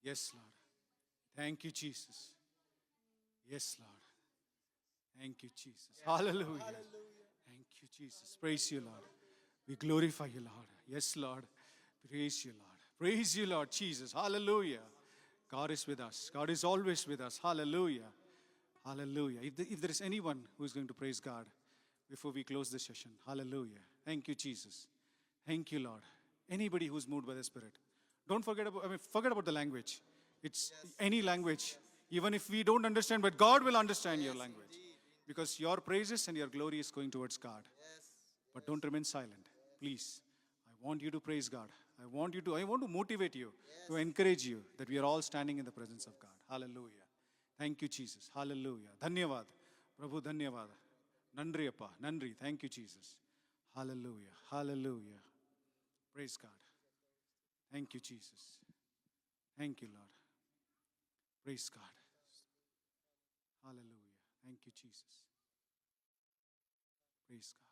Yes, Lord. Thank you, Jesus. Yes, Lord. Thank you, Jesus. Hallelujah. Thank you, Jesus. Praise you, Lord. We glorify you, Lord. Yes, Lord. Praise you, Lord. Praise you, Lord Jesus. Hallelujah. God is with us. God is always with us. Hallelujah. Hallelujah. If there is anyone who is going to praise God before we close this session, hallelujah. Thank you, Jesus. Thank you, Lord. Anybody who's moved by the Spirit. Don't forget about the language. It's any language. Even if we don't understand, but God will understand your language. Because your praises and your glory is going towards God. But don't remain silent. Please. I want you to praise God. I want to motivate you, to encourage you that we are all standing in the presence of God. Hallelujah. Thank you, Jesus. Hallelujah. Dhanyavad. Prabhu, dhanyavad. Nandri appa. Nandri. Thank you, Jesus. Hallelujah. Hallelujah. Praise God. Thank you, Jesus. Thank you, Lord. Praise God. Hallelujah. Thank you, Jesus. Praise God.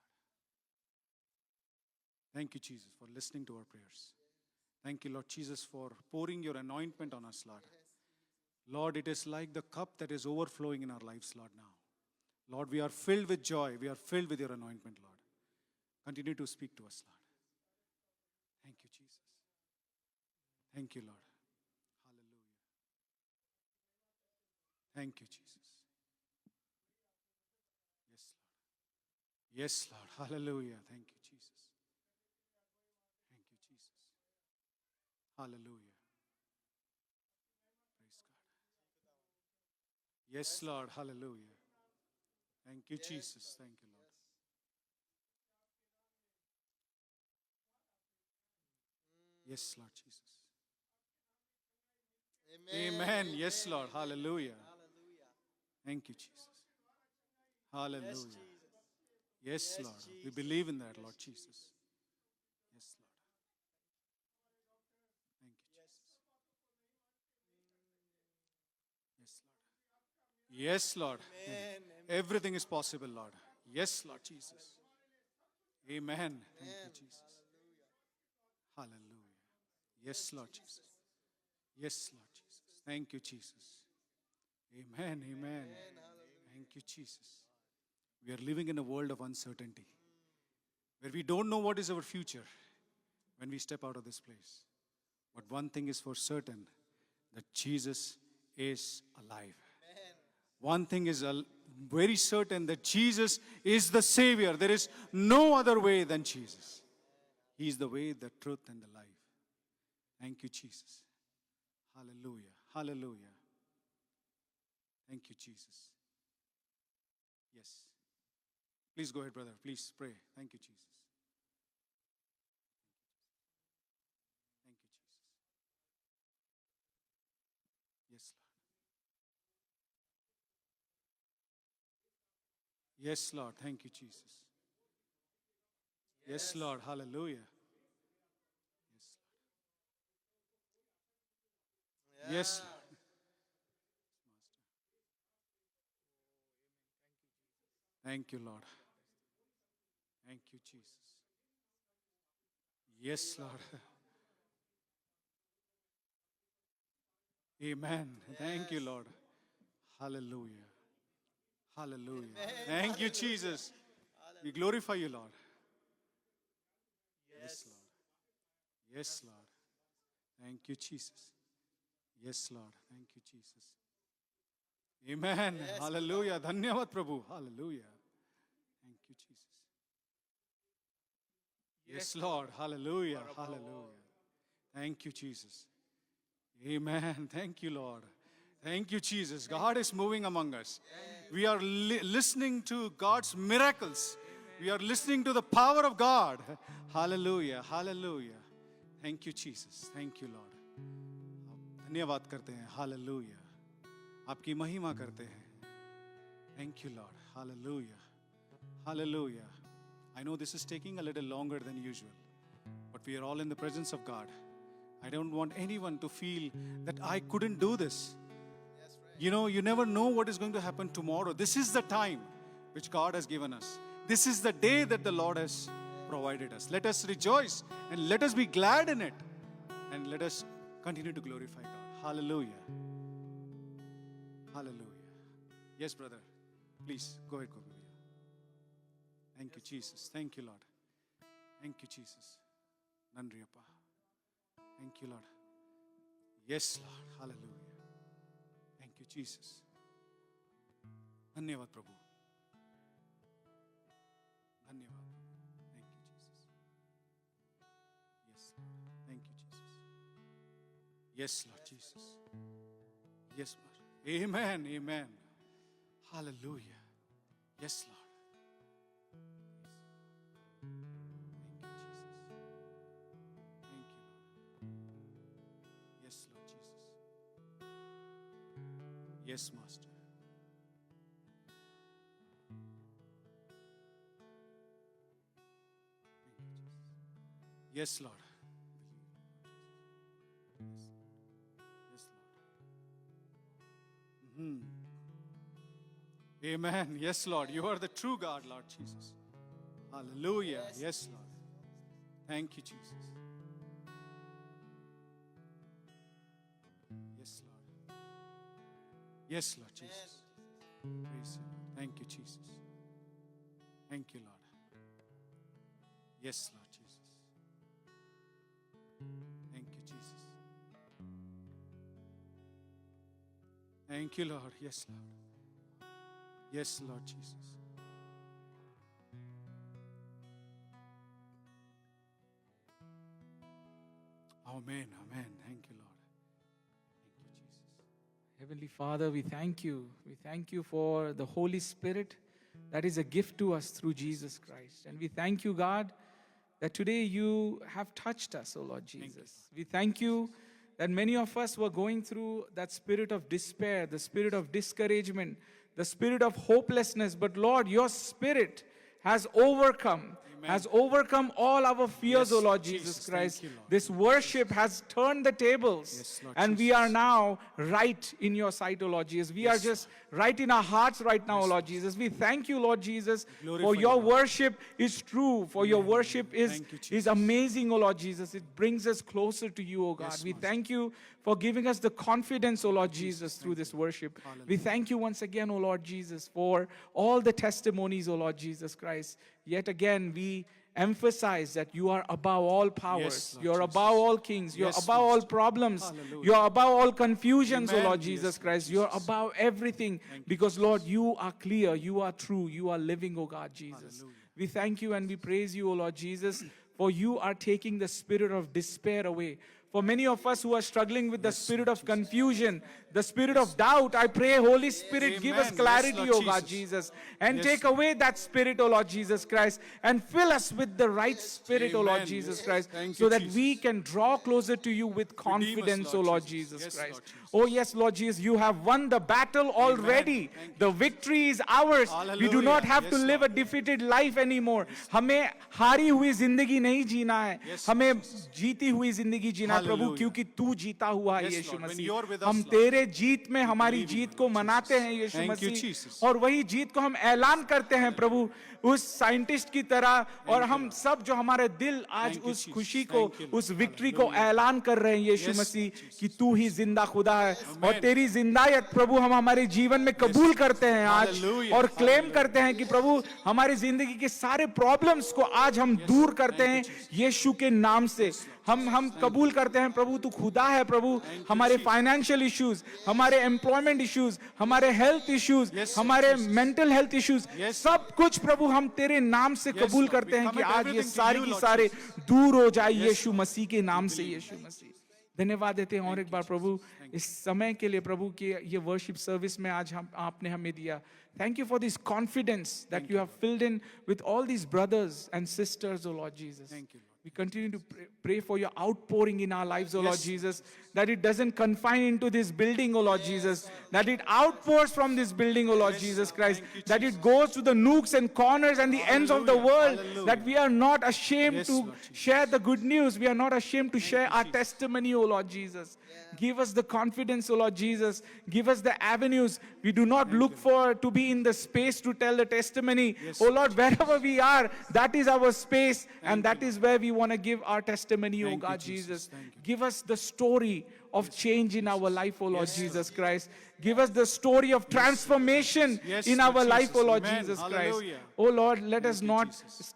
Thank you, Jesus, for listening to our prayers. Thank you, Lord Jesus, for pouring your anointment on us, Lord. Lord, it is like the cup that is overflowing in our lives, Lord, now. Lord, we are filled with joy. We are filled with your anointment, Lord. Continue to speak to us, Lord. Thank you, Jesus. Thank you, Lord. Hallelujah. Thank you, Jesus. Yes, Lord. Yes, Lord. Hallelujah. Thank you, Jesus. Thank you, Jesus. Hallelujah. Praise God. Yes, Lord. Hallelujah. Thank you, Jesus. Thank you, Lord. Yes, Lord Jesus. Amen. Yes, Lord. Hallelujah. Thank you, Jesus. Hallelujah. Yes, Lord. We believe in that, Lord Jesus. Yes, Lord. Thank you, Jesus. Yes, Lord. Yes, Lord. Everything is possible, Lord. Yes, Lord Jesus. Amen. Thank you, Jesus. Hallelujah. Yes, Lord Jesus. Yes, Lord Jesus. Thank you, Jesus. Amen. Amen. Thank you, Jesus. We are living in a world of uncertainty where we don't know what is our future when we step out of this place. But one thing is for certain, that Jesus is alive. One thing is very certain, that Jesus is the Savior. There is no other way than Jesus. He is the way, the truth, and the life. Thank you, Jesus. Hallelujah. Hallelujah. Thank you, Jesus. Yes. Please go ahead, brother. Please pray. Thank you, Jesus. Thank you, Jesus. Yes, Lord. Yes, Lord. Thank you, Jesus. Yes, Lord. Hallelujah. Yes, Lord. Thank you, Lord. Thank you, Jesus. Yes, Lord. Amen. Thank you, Lord. Hallelujah. Hallelujah. Thank you, Jesus. We glorify you, Lord. Yes, Lord. Yes, Lord. Thank you, Jesus. Yes, Lord. Thank you, Jesus. Amen. Hallelujah. Dhanyavad, Prabhu. Hallelujah. Thank you, Jesus. Yes, Lord. Hallelujah. Hallelujah. Thank you, Jesus. Amen. Thank you, Lord. Thank you, Jesus. God is moving among us. We are listening to God's miracles. We are listening to the power of God. Hallelujah. Hallelujah. Thank you, Jesus. Thank you, Lord. धन्यवाद करते हैं. Hallelujah. आपकी महिमा करते हैं. Thank you, Lord. Hallelujah. Hallelujah. I know this is taking a little longer than usual, but we are all in the presence of God. I don't want anyone to feel that I couldn't do this. You know, you never know what is going to happen tomorrow. This is the time which God has given us. This is the day that the Lord has provided us. Let us rejoice and let us be glad in it. And let us continue to glorify God. Hallelujah. Hallelujah. Yes, brother. Please, go ahead, Gopi. Thank you, Jesus. Thank you, Lord. Thank you, Jesus. Nandri Appa. Thank you, Lord. Yes, Lord. Hallelujah. Thank you, Jesus. Dhanyavad, Prabhu. Dhanyavad. Thank you, Jesus. Yes, Lord. Thank you, Jesus. Yes, Lord Jesus. Yes, Lord. Amen. Amen. Hallelujah. Yes, Lord. Yes, Master. Yes, Lord. Yes, Lord. Amen. Yes, Lord. You are the true God, Lord Jesus. Hallelujah. Yes, Lord. Thank you, Jesus. Yes, Lord. Yes, Lord Jesus. Praise you, Lord. Thank you, Jesus. Thank you, Lord. Yes, Lord Jesus. Thank you, Jesus. Thank you, Lord. Yes, Lord. Yes, Lord Jesus. Amen. Amen. Thank you, Lord. Thank you, Jesus. Heavenly Father, we thank you. We thank you for the Holy Spirit that is a gift to us through Jesus Christ. And we thank you, God, that today you have touched us, O Lord Jesus. We thank you that many of us were going through that spirit of despair, the spirit of discouragement, the spirit of hopelessness. But Lord, your spirit has overcome all our fears, Yes, O Lord Jesus. Jesus Christ. Thank you, Lord. This worship has turned the tables. Yes, Lord And we are Jesus. now right in your sight, O Lord Jesus. We are Yes, just right in our hearts right now, O Yes, Lord Lord. Jesus. We thank you, Lord Jesus, Glorify for you, your Lord. worship is true, for your Amen. worship is, Thank you, is Jesus. amazing, O Lord Jesus. It brings us closer to you, O God. Yes, We Master. thank you for giving us the confidence, O Lord Jesus. Jesus, Thank through this you. worship. Hallelujah. We thank you once again, O Lord Jesus, for all the testimonies, O Lord Jesus Christ. Yet again, we emphasize that you are above all powers. Yes, Lord You're Jesus. above all kings. You're Yes, above all Master. problems. Hallelujah. You're above all confusions, O Amen. Lord Yes, Jesus Lord Christ. You're Jesus. above everything Thank you, because, Jesus. Lord, you are clear. You are true. You are living, O God Jesus. Hallelujah. We thank you and we praise you, O Lord Jesus, for you are taking the spirit of despair away. For many of us who are struggling with the Yes, spirit Lord of confusion, the spirit of doubt, I pray, Holy Spirit, give us Amen. Yes, clarity, Lord O God Jesus. Jesus, and Yes, take Lord. away that spirit, O Lord Jesus Christ, and fill us with the right spirit, O Lord Amen. Jesus Yes. Christ, Thank so you, that Jesus. we can draw closer to you with Redeem us, confidence, O Lord Lord Jesus. Jesus Yes, Christ. Lord Jesus. Oh yes, Lord Jesus, you have won the battle already. Thank you, The Jesus. victory is ours. We do not Hallelujah. have to Yes, live a Lord. defeated life anymore. हमें हारी हुई जिंदगी नहीं जीना है. Yes, हमें Jesus. जीती हुई जिंदगी जीना है, प्रभु, Hallelujah. क्योंकि तू जीता हुआ है, Yes, Yeshu Lord. When Masih. you're with us, हम Lord, तेरे जीत में हमारी believe in जीत you, को Lord मनाते Jesus. हैं, यीशु Thank you, मसीह. Jesus. और वही जीत को हम ऐलान करते हैं, प्रभु, उस साइंटिस्ट की तरह. और you, हम Lord. सब जो हमारे दिल आज Thank you, उस Jesus. खुशी को, Thank you, Lord. उस विक्ट्री को Hallelujah. ऐलान कर रहे हैं, यीशु Yes, मसीह, Lord Jesus. कि तू ही जिंदा खुदा है. और Amen. तेरी जिंदायत, प्रभु, हम हमारे जीवन में कबूल करते हैं आज. Hallelujah. और क्लेम Hallelujah. करते हैं कि प्रभु, हमारी जिंदगी के सारे प्रॉब्लम्स को आज हम दूर Lord. करते Thank हैं you, Jesus. यीशु के नाम से. हम कबूल करते हैं, प्रभु, तू खुदा है, प्रभु. Thank you, हमारे Jesus. फाइनेंशियल इश्यूज, हमारे एम्प्लॉयमेंट इश्यूज, हमारे हेल्थ इश्यूज, Yes, हमारे Jesus. Mental health issues, Yes, सब कुछ, प्रभु, हम तेरे नाम से Yes, कबूल Lord. करते We हैं कि commit आज ये everything to सारे you, की Lord सारे Jesus. दूर हो जाए Yes, यीशु Lord. मसीह के नाम से, believe यीशु मसीह. धन्यवाद देते हैं और एक बार, प्रभु, इस समय के लिए, प्रभु, कि ये वर्शिप सर्विस में आज हम आपने हमें दिया. Thank you for this confidence that you have filled in with all these brothers and sisters, O Lord Jesus. Thank you, Lord. We continue to pray for your outpouring in our lives, O Lord Yes, Jesus, that it doesn't confine into this building, O Lord Jesus, that it outpours from this building, O Lord Jesus Christ, Thank you, that Jesus. it goes to the nooks and corners and the ends of the Hallelujah. world, Hallelujah. that we are not ashamed Yes, to Lord Jesus. share the good news. We are not ashamed to share you, our Jesus. testimony, OOrd Jesus. Give us the confidence, O Lord Jesus. Give us the avenues. We do not look for to be in the space to tell the testimony. Yes, O Lord, wherever we are, that is our space, and Thank that is where we want to give our testimony, O Thank you, God Jesus. Jesus. Thank you. Give us the story of change in our life, O Lord Yes, Jesus Christ. Give us the story of transformation Yes, in Lord our life, O Jesus. Lord Amen. Jesus Christ. Hallelujah. Oh Lord, let us you, not Jesus.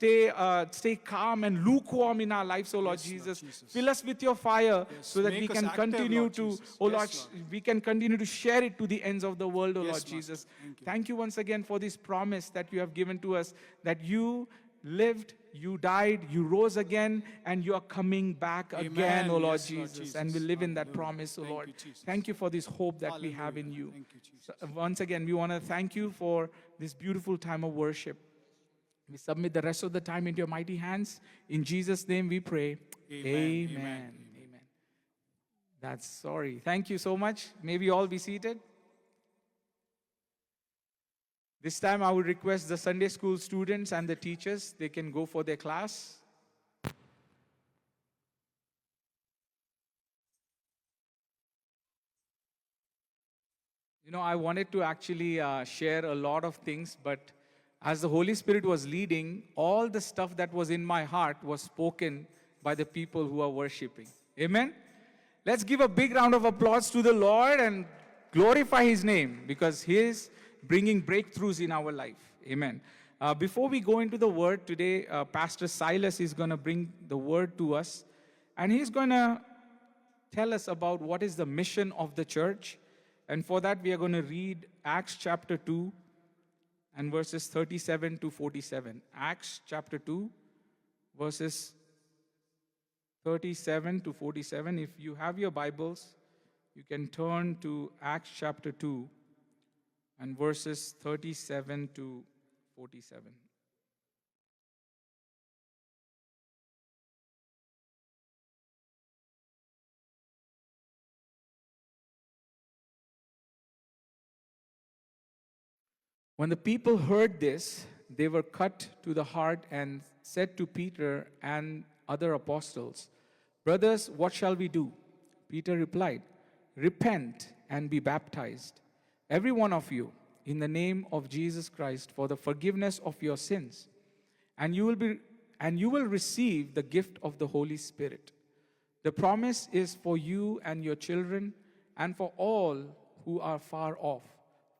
stay calm and lukewarm in our lives, O Lord Yes, Lord Jesus. Jesus. Fill us with your fire so that Make we us can active, continue Lord to, Jesus. oh Yes, Lord, Lord. we can continue to share it to the ends of the world, O Yes, Lord Master. Jesus. Thank you. Thank you once again for this promise that you have given to us, that you lived, you died, you rose again, and you are coming back again, O Lord Yes, Lord Jesus. And we Jesus. live in that Hallelujah. promise, O Thank Lord. you, Jesus. Thank you for this hope that we have in Hallelujah. you. Thank you, Jesus. So, once again, we want to thank you for this beautiful time of worship. We submit the rest of the time into your mighty hands. In Jesus' name we pray. Amen. Amen. Amen. Amen. That's sorry. Thank you so much. May we all be seated. This time I would request the Sunday school students and the teachers, they can go for their class. You know, I wanted to actually share a lot of things, but as the Holy Spirit was leading, all the stuff that was in my heart was spoken by the people who are worshiping. Amen? Let's give a big round of applause to the Lord and glorify His name because He is bringing breakthroughs in our life. Amen. Before we go into the word today, Pastor Silas is going to bring the word to us, and he's going to tell us about what is the mission of the church. And for that, we are going to read Acts chapter 2 and verses 37 to 47. Acts chapter 2, verses 37 to 47. If you have your Bibles, you can turn to Acts chapter 2 and verses 37 to 47. When the people heard this, they were cut to the heart and said to Peter and other apostles, "Brothers, what shall we do?" Peter replied, "Repent and be baptized, every one of you, in the name of Jesus Christ for the forgiveness of your sins, and you will receive the gift of the Holy Spirit. The promise is for you and your children and for all who are far off,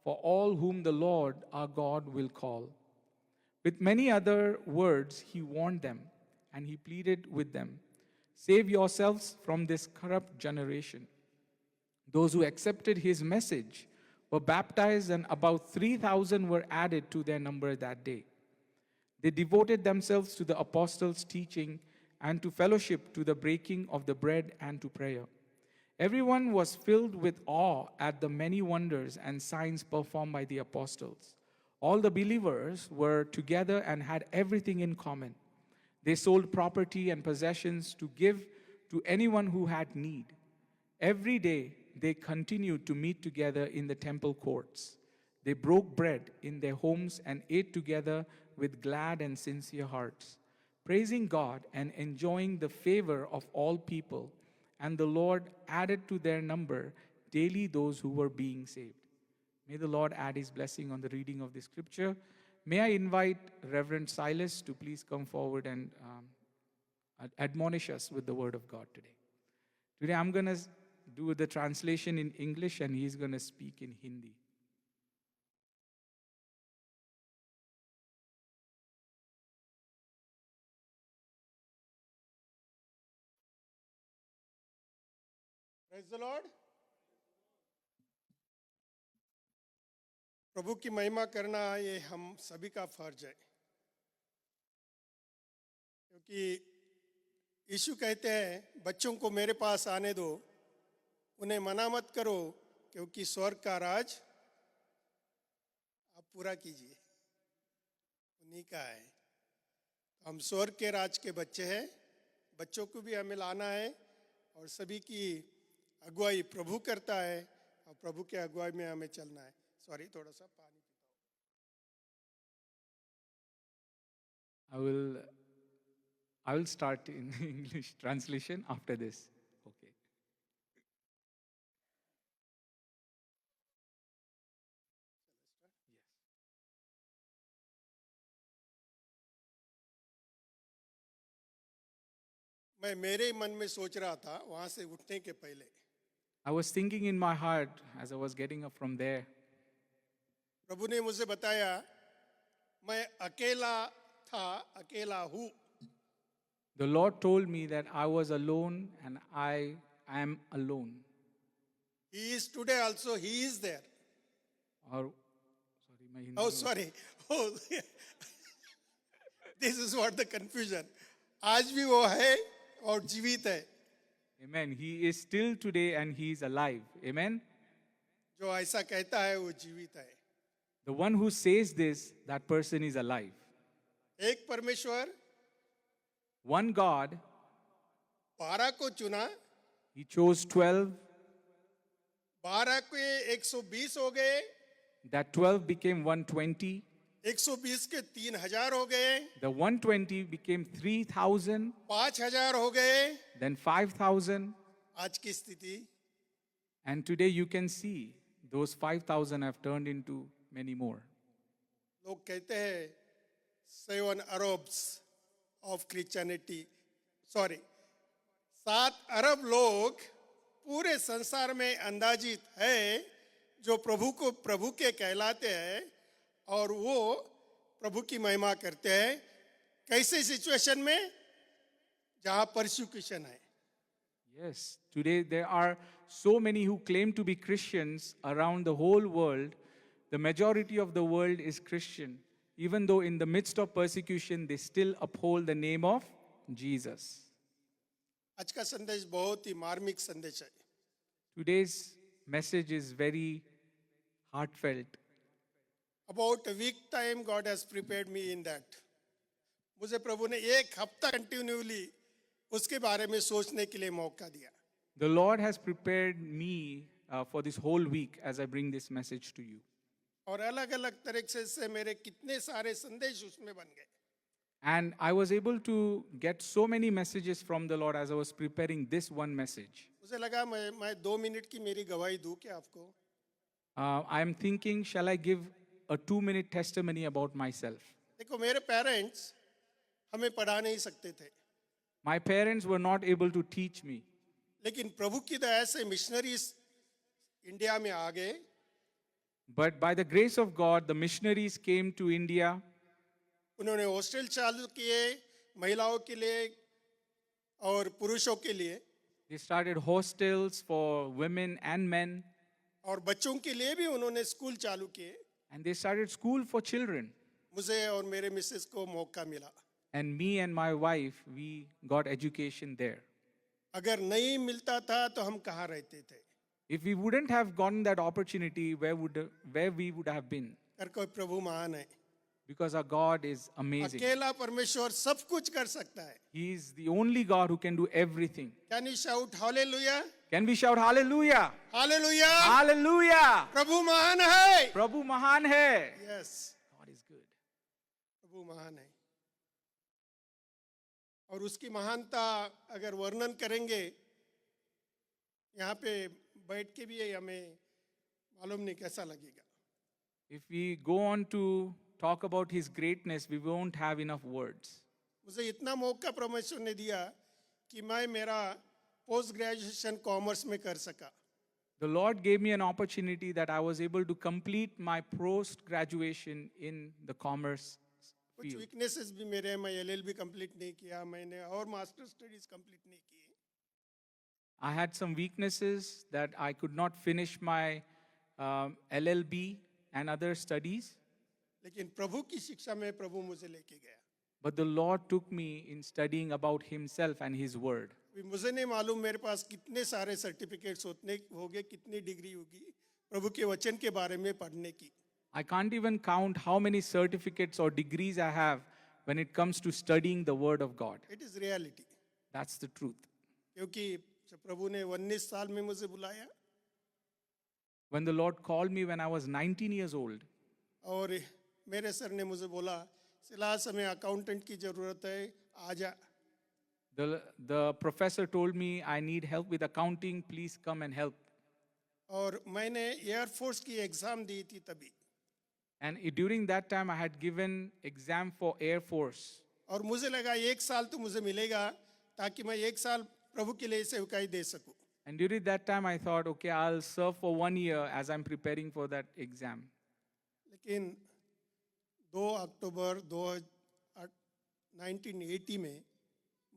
for all whom the Lord our God will call." With many other words, he warned them, and he pleaded with them, "Save yourselves from this corrupt generation." Those who accepted his message were baptized, and about 3,000 were added to their number that day. They devoted themselves to the apostles' teaching and to fellowship, to the breaking of the bread and to prayer. Everyone was filled with awe at the many wonders and signs performed by the apostles. All the believers were together and had everything in common. They sold property and possessions to give to anyone who had need. Every day they continued to meet together in the temple courts. They broke bread in their homes and ate together with glad and sincere hearts, praising God and enjoying the favor of all people. And the Lord added to their number daily those who were being saved. May the Lord add His blessing on the reading of the scripture. May I invite Reverend Silas to please come forward and admonish us with the word of God today. Today I'm going to do the translation in English and he's going to speak in Hindi. Praise the Lord. प्रभु की महिमा करना ये हम सभी का फर्ज है, क्योंकि यीशु कहते हैं बच्चों को मेरे पास आने दो, उन्हें मना मत करो, क्योंकि स्वर्ग का राज आप पूरा कीजिए, उन्हीं का है। हम स्वर्ग के राज के बच्चे हैं, बच्चों को भी हमें लाना है और सभी की अगुवाई प्रभु करता है और प्रभु के अगुवाई में हमें चलना है। सॉरी, थोड़ा सा पानी पीता हूँ। I will start in English translation after this. Okay. मैं मेरे मन में सोच रहा था वहां से उठने के पहले, I was thinking in my heart as I was getting up from there. प्रभु ने मुझे बताया मैं अकेला था, अकेला हूँ। The Lord told me that I was alone and I am alone. He is today also, he is there. Or, sorry, my Hindi. Oh, sorry. Oh, this is what the confusion. आज भी वो है और जीवित है। Amen. He is still today and he is alive. Amen. जो ऐसा कहता है वो जीवित है। The one who says this, that person is alive. एक परमेश्वर One God, 12 को चुना, He chose 12. 12 के 120 हो गए, That 12 became 120. 120 के 3000 हो गए, The 120 became 3,000, 5000 हो गए. then 5,000. आज की स्थिति And today you can see those 5,000 have turned into many more. लोग कहते हैं 7 अरब्स ऑफ क्रिश्चियनिटी, सॉरी 7 अरब लोग पूरे संसार में अंदाजित है जो प्रभु को प्रभु के कहलाते हैं और वो प्रभु की महिमा करते हैं. कैसे सिचुएशन में? जहां परसिक्यूशन है. Yes, today there are so many who claim to be Christians around the whole world. The majority of the world is Christian. Even though in the midst of persecution, they still uphold the name of Jesus. आज का संदेश बहुत ही मार्मिक संदेश है. Today's message is very heartfelt. About a week time God has prepared me in that. मुझे प्रभु ने 1 हफ्ता कंटिन्यूली उसके बारे में सोचने के लिए मौका दिया. The Lord has prepared me for this whole week as I bring this message to you. और अलग अलग तरीके से मेरे कितने सारे संदेश उसमें बन गए. And I was able to get so many messages from the Lord as I was preparing this one message. मुझे लगा मैं 2 मिनट की मेरी गवाही दूं क्या आपको. I am thinking, shall I give a 2-minute testimony about myself? देखो मेरे पेरेंट्स हमें पढ़ा नहीं सकते थे, My parents were not able to teach me. लेकिन प्रभु की दया से मिशनरीज इंडिया में आ गए. But by the grace of God, the missionaries came to India. उन्होंने हॉस्टल चालू किए महिलाओं के लिए और पुरुषों के लिए, They started hostels for women and men. और बच्चों के लिए भी उन्होंने स्कूल चालू किए. And they started school for children. मुझे और मेरे मिसेस को मौका मिला. And me and my wife, we got education there. अगर नहीं मिलता था तो हम कहाँ रहते थे. If we wouldn't have gotten that opportunity, where we would have been? कर कोई प्रभु महान है. Because our God is amazing. अकेला परमेश्वर सब कुछ कर सकता है. He is the only God who can do everything. Can you shout hallelujah? Can we shout hallelujah? Hallelujah! Hallelujah! प्रभु महान है. Prabhu Mahan hai. Yes, God is good. प्रभु महान है. और उसकी महानता अगर वर्णन करेंगे यहाँ पे बैठ के भी हमें मालूम नहीं कैसा लगेगा. If we go on to talk about his greatness, we won't have enough words. मुझे इतना मौका परमेश्वर ने दिया कि मैं मेरा पोस्ट ग्रेजुएशन कॉमर्स में कर सका. The Lord gave me an opportunity that I was able to complete my post graduation in the commerce कुछ field. वीकनेसेस भी मेरे हैं. मैं LLB कंप्लीट नहीं किया, मैंने और मास्टर स्टडीज कंप्लीट नहीं की. I had some weaknesses that I could not finish my LLB and other studies, लेकिन प्रभु की शिक्षा में प्रभु मुझे लेके गया. but the Lord took me in studying about himself and his word. अभी मुझे नहीं मालूम मेरे पास कितने सारे सर्टिफिकेट्स होंगे, कितनी डिग्री होगी प्रभु के वचन के बारे में पढ़ने की. I can't even count how many certificates or degrees I have when it comes to studying the word of God. It is reality. That's the truth. क्योंकि जब प्रभु ने 19 साल में मुझे बुलाया When the Lord called me when I was 19 years old, और मेरे sir ने मुझे बोला सिलास हमें अकाउंटेंट की जरूरत है, आ जा. the professor told me, I need help with accounting, please come and help. और मैंने एयरफोर्स की एग्जाम दी थी तभी. And during that time, I had given exam for Air Force. और मुझे लगा 1 साल तो मुझे मिलेगा ताकि मैं 1 साल प्रभु के लिए सेवकाई दे सकूं. And during that time, I thought, okay, I'll serve for 1 year as I'm preparing for that exam. लेकिन 2 अक्टूबर 1980 में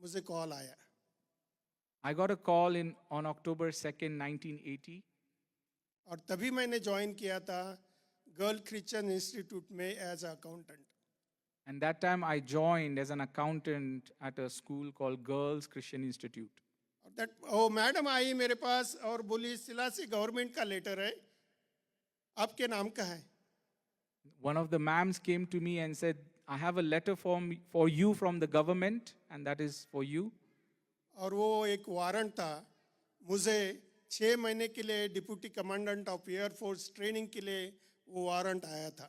मुझे कॉल आया. I got a call on October 2nd, 1980. और तभी मैंने ज्वाइन किया था गर्ल क्रिश्चियन इंस्टीट्यूट में as accountant. And that time, I joined as an accountant at a school called Girls Christian Institute. और मैडम आई मेरे पास और बोली सिलासी गवर्नमेंट का लेटर है, आपके नाम का है. One of the ma'ams came to me and said, I have a letter for you from the government, and that is for you. और वो एक वारंट था. मुझे 6 महीने के लिए deputy commandant of air force training के लिए वो वारंट आया था।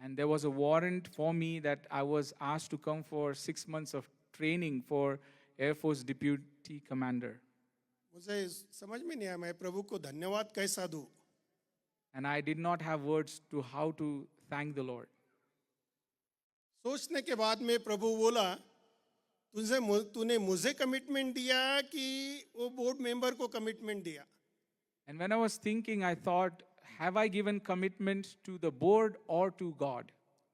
And there was a warrant for me that I was asked to come for 6 months of training for Air Force Deputy Commander. मुझे समझ में नहीं आया मैं प्रभु को धन्यवाद कैसा दूं। And I did not have words to how to thank the Lord. सोचने के बाद में प्रभु बोला तूने मुझे कमिटमेंट दिया कि वो बोर्ड मेंबर को कमिटमेंट दिया। And when I was thinking, I thought, have I given commitment to the board or to God?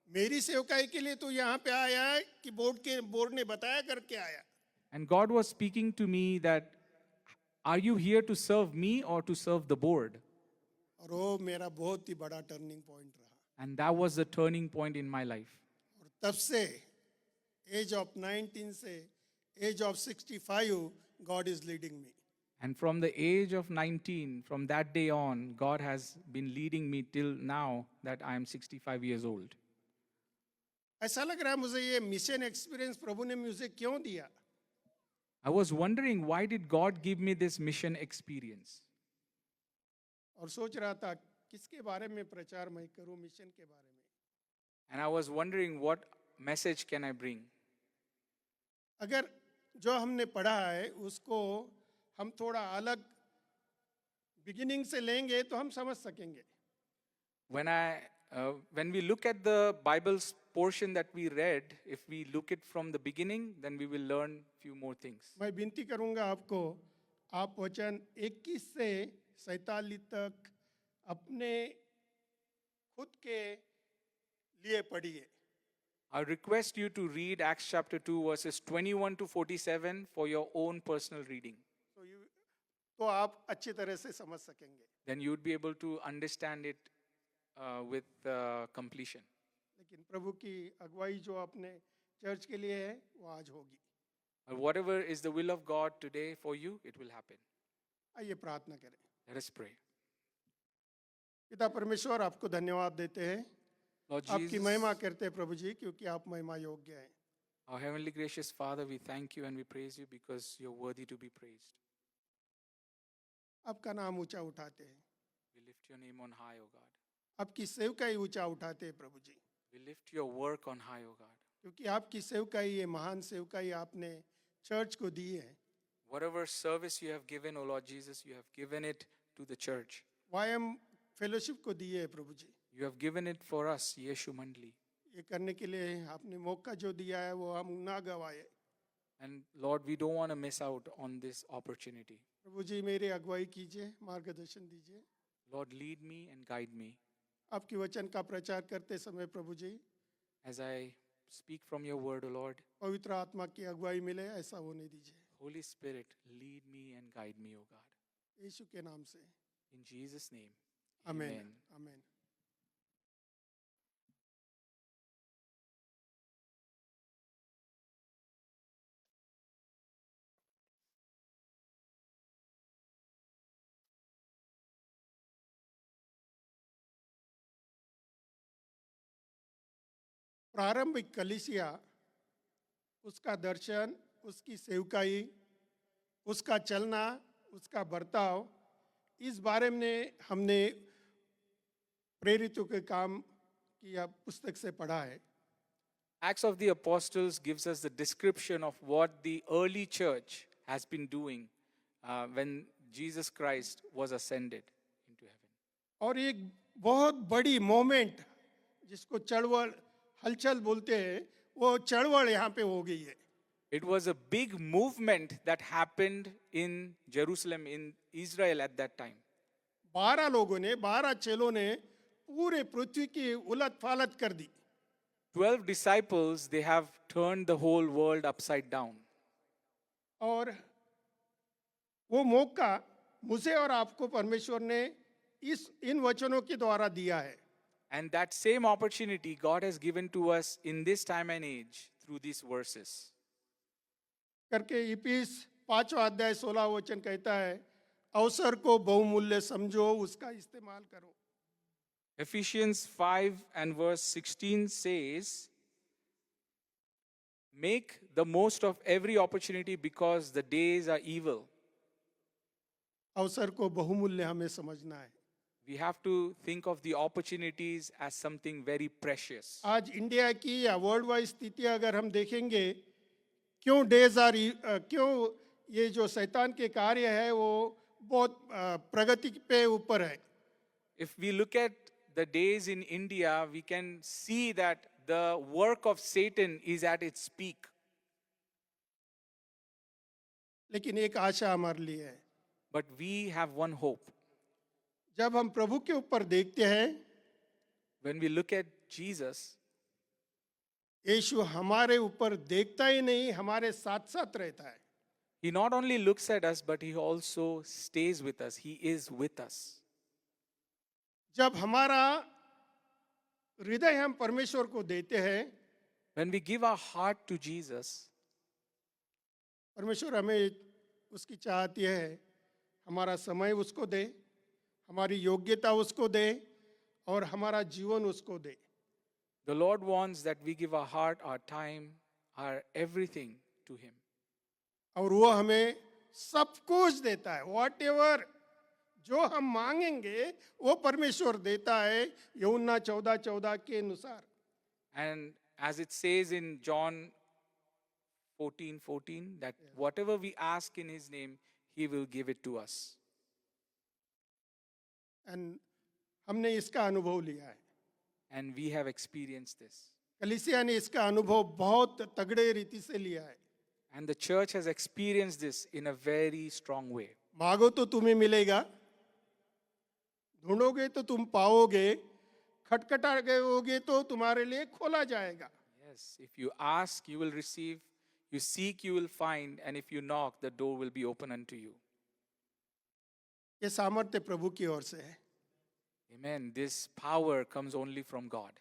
मेरी सेवकाई के लिए तो यहाँ पे आया है कि बोर्ड ने बताया करके आया। And God was speaking to me that, are you here to serve me or to serve the board? और वो मेरा बहुत ही बड़ा टर्निंग पॉइंट रहा। And that was the turning point in my life. और तब से एज ऑफ 19 से age of 65 God is leading me. And from the age of 19, from that day on, God has been leading me till now that I am 65 years old. ऐसा लग रहा है मुझे ये मिशन एक्सपीरियंस प्रभु ने मुझे क्यों दिया। I was wondering, why did God give me this mission experience? और सोच रहा था किसके बारे में प्रचार मैं करूं मिशन के बारे में। And I was wondering, what message can I bring? अगर जो हमने पढ़ा है उसको हम थोड़ा अलग बिगिनिंग से लेंगे तो हम समझ सकेंगे। When we look at the Bible's portion that we read, if we look it from the beginning, then we will learn few more things. मैं विनती करूंगा आपको, आप वचन 21 से 47 तक अपने खुद के लिए पढ़िए। I request you to read Acts chapter 2 verses 21 to 47 for your own personal reading. तो आप अच्छी तरह से समझ सकेंगे। Then you would be able to understand it with completion. लेकिन प्रभु की अगुवाई जो अपने चर्च के लिए है वो आज होगी। Whatever is the will of God today for you, it will happen. आइए प्रार्थना करें। Let us pray. पिता परमेश्वर आपको धन्यवाद देते हैं, Lord आपकी Jesus, महिमा करते हैं प्रभु जी, क्योंकि आप महिमा योग्य हैं। our heavenly gracious Father, we thank you and we praise you because you're worthy to be praised. आपका नाम ऊंचा उठाते हैं, We lift your name on high, O God. आपकी सेवकाई ऊंचा उठाते हैं प्रभु जी, We lift your work on high, O God. क्योंकि आपकी सेवकाई, ये महान सेवकाई आपने चर्च को दी है। Whatever service you have given, O Lord Jesus, you have given it to the church. वायम फेलोशिप को दी है प्रभु जी। You have given it for us, Yeshu Mandli. ये करने के लिए आपने मौका जो दिया है वो हम ना गवाए। And Lord, we don't want to miss out on this opportunity. प्रभु जी मेरी अगुवाई कीजिए, मार्गदर्शन दीजिए। Lord, lead me and guide me आपकी वचन का प्रचार करते समय प्रभु जी as I speak from your word, O Lord. पवित्र आत्मा की अगुवाई मिले, ऐसा होने दीजिए। Holy Spirit, lead me and guide me, O God. यीशु के नाम से In Jesus' name, amen, amen. आमेन। प्रारंभिक कलीसिया, उसका दर्शन, उसकी सेवकाई, उसका चलना, उसका बर्ताव, इस बारे में हमने प्रेरितों के काम की पुस्तक से पढ़ा है। Acts of the Apostles gives us the description of what the early church has been doing when Jesus Christ was ascended into heaven. और एक बहुत बड़ी मोमेंट जिसको चढ़वड़ हलचल बोलते हैं, वो चढ़वड़ यहाँ पे हो गई है। It was a big movement that happened in Jerusalem, in Israel at that time. 12 लोगों ने, 12 चेलों ने पूरे पृथ्वी की उलट पालट कर दी। 12 disciples, they have turned the whole world upside down. और वो मौका मुझे और आपको परमेश्वर ने इन वचनों के द्वारा दिया है। And that same opportunity God has given to us in this time and age through these verses. करके इफिस 5वां अध्याय 16 वचन कहता है, अवसर को बहुमूल्य समझो, उसका इस्तेमाल करो। Ephesians 5 and verse 16 says, make the most of every opportunity because the days are evil. अवसर को बहुमूल्य हमें समझना है। we have to think of the opportunities as something very precious. आज इंडिया की या वर्ल्ड वाइड स्थिति अगर हम देखेंगे, क्यों डेज आर क्यों ये जो शैतान के कार्य है वो बहुत प्रगति पे ऊपर है. If we look at the days in India, we can see that the work of Satan is at its peak. लेकिन एक आशा हमारे लिए है. But we have one hope. जब हम प्रभु के ऊपर देखते हैं, When we look at Jesus, यीशु हमारे ऊपर देखता ही नहीं, हमारे साथ साथ रहता है. he not only looks at us, but he also stays with us. He is with us. जब हमारा हृदय हम परमेश्वर को देते हैं, When we give our heart to Jesus, परमेश्वर हमें उसकी चाहती है हमारा समय उसको दे, हमारी योग्यता उसको दे और हमारा जीवन उसको दे. the Lord wants that we give our heart, our time, our everything to him. और वो हमें सब कुछ देता है. वॉट एवर जो हम मांगेंगे वो परमेश्वर देता है, यूहन्ना 14:14 के अनुसार. And as it says in John 14:14, that whatever we ask in his name, he will give it to us. And हमने इसका अनुभव लिया है. And we have experienced this. कलीसिया ने इसका अनुभव बहुत तगड़े रीति से लिया है. And the church has experienced this in a very strong way. मांगो तो तुम्हें मिलेगा, ढूंढोगे तो तुम पाओगे, खटखटाओगे तो तुम्हारे लिए खोला जाएगा. Yes, if you ask, you will receive. You seek, you will find. And if you knock, the door will be open unto you. ये सामर्थ्य प्रभु की ओर से है. Amen. This power comes only from God.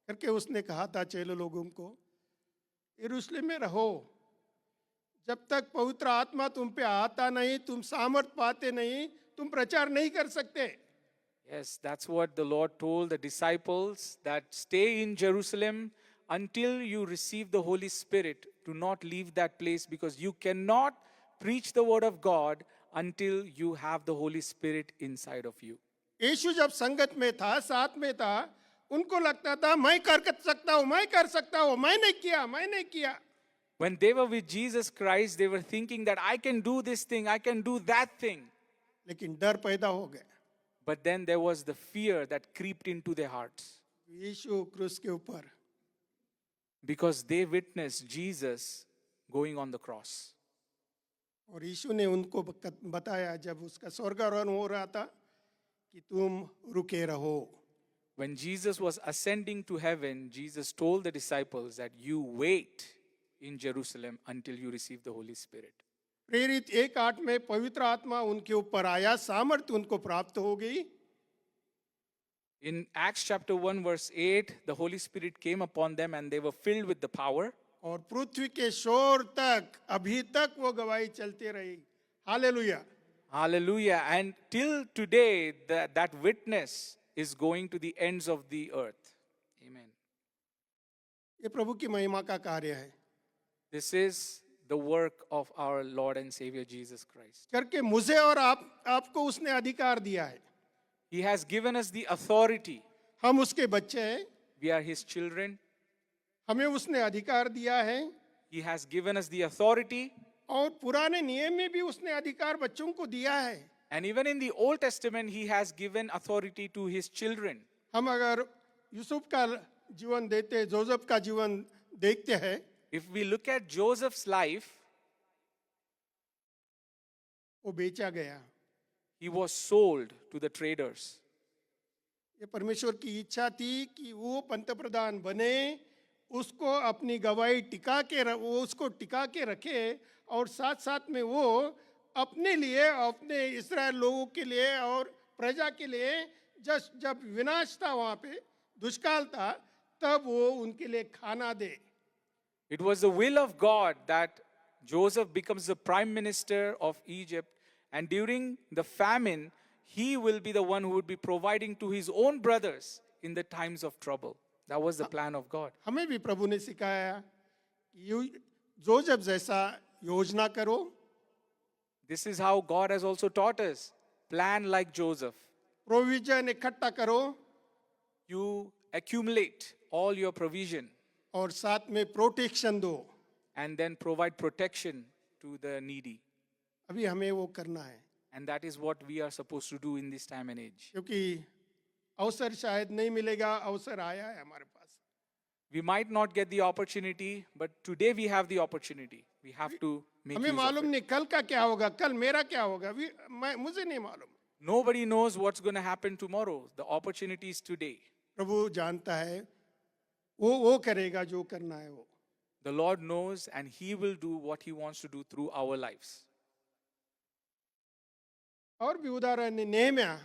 करके उसने कहा था चेलो लोगों को, यरूशलेम में रहो, जब तक पवित्र आत्मा तुम पे आता नहीं, तुम सामर्थ पाते नहीं, तुम प्रचार नहीं कर सकते. Yes, that's what the Lord told the disciples, that stay in Jerusalem until you receive the Holy Spirit. Do not leave that place, because you cannot preach the word of God until you have the Holy Spirit inside of you. यीशु जब संगत में था, साथ में था, उनको लगता था मैं कर सकता हूँ, मैं कर सकता हूँ, मैं नहीं किया. When they were with Jesus Christ, they were thinking that I can do this thing, I can do that thing. लेकिन डर पैदा हो गया. But then there was the fear that creeped into their hearts, यीशु क्रूस के ऊपर, because they witnessed Jesus going on the cross. और यीशु ने उनको बताया जब उसका स्वर्गारोहण हो रहा था कि तुम रुके रहो. When Jesus was ascending to heaven, Jesus told the disciples that you wait in Jerusalem until you receive the Holy Spirit. प्रेरित 1:8 में पवित्र आत्मा उनके ऊपर आया, सामर्थ्य उनको प्राप्त हो गई. In Acts chapter 1 verse 8, the Holy Spirit came upon them and they were filled with the power. और पृथ्वी के शोर तक अभी तक वो गवाही चलती रही. Hallelujah. Hallelujah. And till today, that witness is going to the ends of the earth. Amen. ये प्रभु की महिमा का कार्य है. This is the work of our Lord and Savior Jesus Christ. करके मुझे और आपको उसने अधिकार दिया है. He has given us the authority. हम उसके बच्चे हैं. We are his children. हमें उसने अधिकार दिया है. He has given us the authority. और पुराने नियम में भी उसने अधिकार बच्चों को दिया है. And even in the Old Testament, he has given authority to his children. हम अगर यूसुफ का जीवन देते, जोसेफ का जीवन देखते हैं, If we look at Joseph's life, वो बेचा गया. he was sold to the traders. ये परमेश्वर की इच्छा थी कि वो पंतप्रधान बने, उसको अपनी गवाही वो उसको टिका के रखे, और साथ साथ में वो अपने लिए, अपने इस्राएल लोगों के लिए और प्रजा के लिए, जब विनाश था वहाँ पे, दुष्काल था, तब वो उनके लिए खाना दे. It was the will of God that Joseph becomes the prime minister of Egypt, and during the famine, he will be the one who would be providing to his own brothers in the times of trouble. That was the plan of God. हमें भी प्रभु ने सिखाया कि Joseph जैसा योजना करो. This is how God has also taught us. Plan like Joseph. Provision इकट्ठा करो You accumulate all your provision और साथ में प्रोटेक्शन दो. and then provide protection to the needy. अभी हमें वो करना है, And that is what we are supposed to do in this time and age. क्योंकि अवसर शायद नहीं मिलेगा. अवसर आया है हमारे पास. We might not get the opportunity, but today we have the opportunity. We have to make हमें use of मालूम it. नहीं कल का क्या होगा, कल मेरा क्या होगा, मुझे नहीं मालूम. Nobody knows what's going to happen tomorrow. The opportunity is today. प्रभु जानता है, वो करेगा जो करना है वो. The Lord knows and He will do what He wants to do through our lives. और भी उदाहरण है, नेहम्या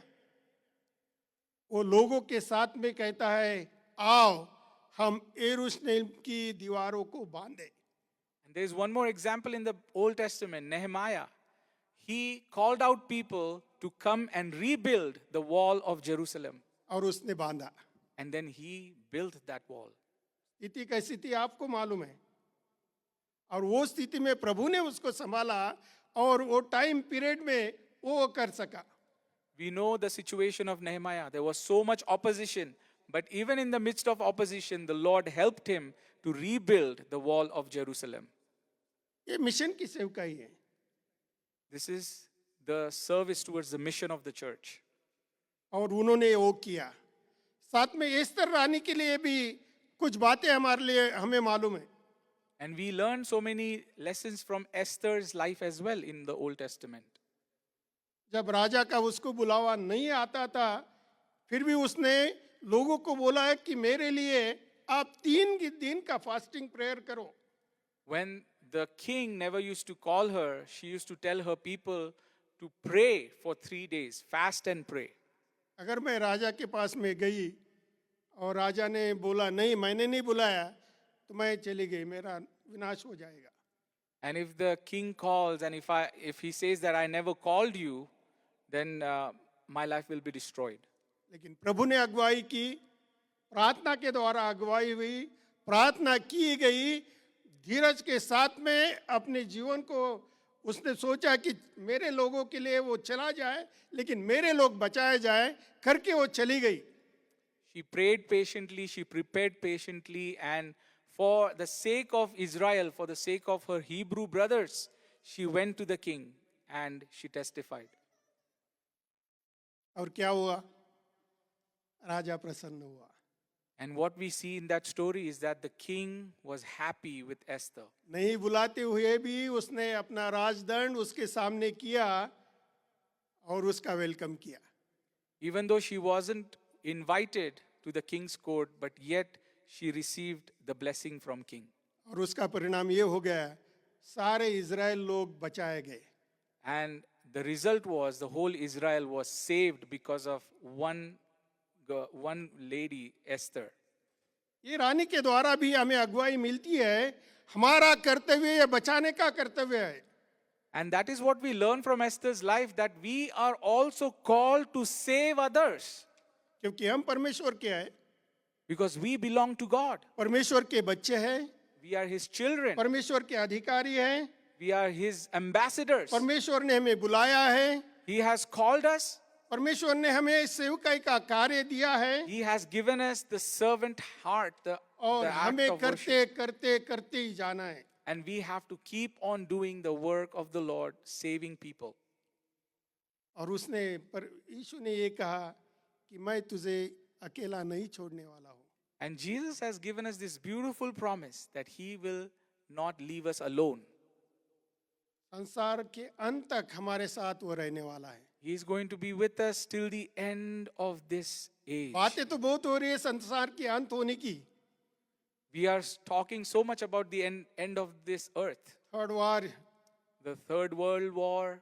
वो लोगों के साथ में कहता है, आओ हम यरूशलेम की दीवारों को बांधे. And there is one more example in the Old Testament, Nehemiah. He called out people to come and rebuild the wall of Jerusalem. और उसने बांधा. And then he built that wall. स्थिति कैसी थी आपको मालूम है, और वो स्थिति में प्रभु ने उसको संभाला और वो टाइम पीरियड में वो कर सका. We know the situation of Nehemiah. There was so much opposition, but even in the midst of opposition, the Lord helped him to rebuild the wall of Jerusalem. ये मिशन की सेवकाई है. This is the service towards the mission of the church. और उन्होंने वो किया. साथ में एस्तर रानी के लिए भी कुछ बातें हमारे लिए हमें मालूम है. And we learn so many lessons from Esther's life as well in the Old Testament. जब राजा का उसको बुलावा नहीं आता था, फिर भी उसने लोगों को बोला है कि मेरे लिए आप 3 दिन का फास्टिंग प्रेयर करो. When the king never used to call her, she used to tell her people to pray for 3 days, fast and pray. अगर मैं राजा के पास में गई और राजा ने बोला नहीं मैंने नहीं बुलाया, तो मैं चली गई, मेरा विनाश हो जाएगा. And if the king calls and if he says that I never called you, then my life will be destroyed. लेकिन प्रभु ने अगुवाई की, प्रार्थना के द्वारा अगुवाई हुई, प्रार्थना की गई, धीरज के साथ में अपने जीवन को उसने सोचा कि मेरे लोगों के लिए वो चला जाए, लेकिन मेरे लोग बचाए जाए करके वो चली गई. She prayed patiently, she prepared patiently, and for the sake of Israel, for the sake of her Hebrew brothers, she went to the king and she testified. और क्या हुआ? राजा प्रसन्न हुआ. And what we see in that story is that the king was happy with Esther. नहीं बुलाते हुए भी उसने अपना राजदंड उसके सामने किया और उसका वेलकम किया. Even though she wasn't invited to the king's court, but yet she received the blessing from king. और उसका परिणाम ये हो गया, सारे इज़राइल लोग बचाए गए. And the result was the whole Israel was saved because of one lady, Esther. ये रानी के द्वारा भी हमें अगुवाई मिलती है. हमारा कर्तव्य ये बचाने का कर्तव्य है. And that is what we learn from Esther's life, that we are also called to save others क्योंकि हम परमेश्वर के हैं, because we belong to God. परमेश्वर के बच्चे हैं, We are His children. परमेश्वर के अधिकारी हैं, We are His ambassadors. परमेश्वर ने हमें बुलाया है, He has called us. परमेश्वर ने हमें सेवकाई का कार्य दिया है, He has given us the servant heart, the और act हमें of करते worship. करते करते ही जाना है. And we have to keep on doing the work of the Lord, saving people. और यीशु ने ये कहा कि मैं तुझे अकेला नहीं छोड़ने वाला हूँ. And Jesus has given us this beautiful promise that He will not leave us alone. संसार के अंत तक हमारे साथ वो रहने वाला है. He is going to be with us till the end of this age. बातें तो बहुत हो रही है संसार के अंत होने की. We are talking so much about the end of this earth. Third war, The Third World War,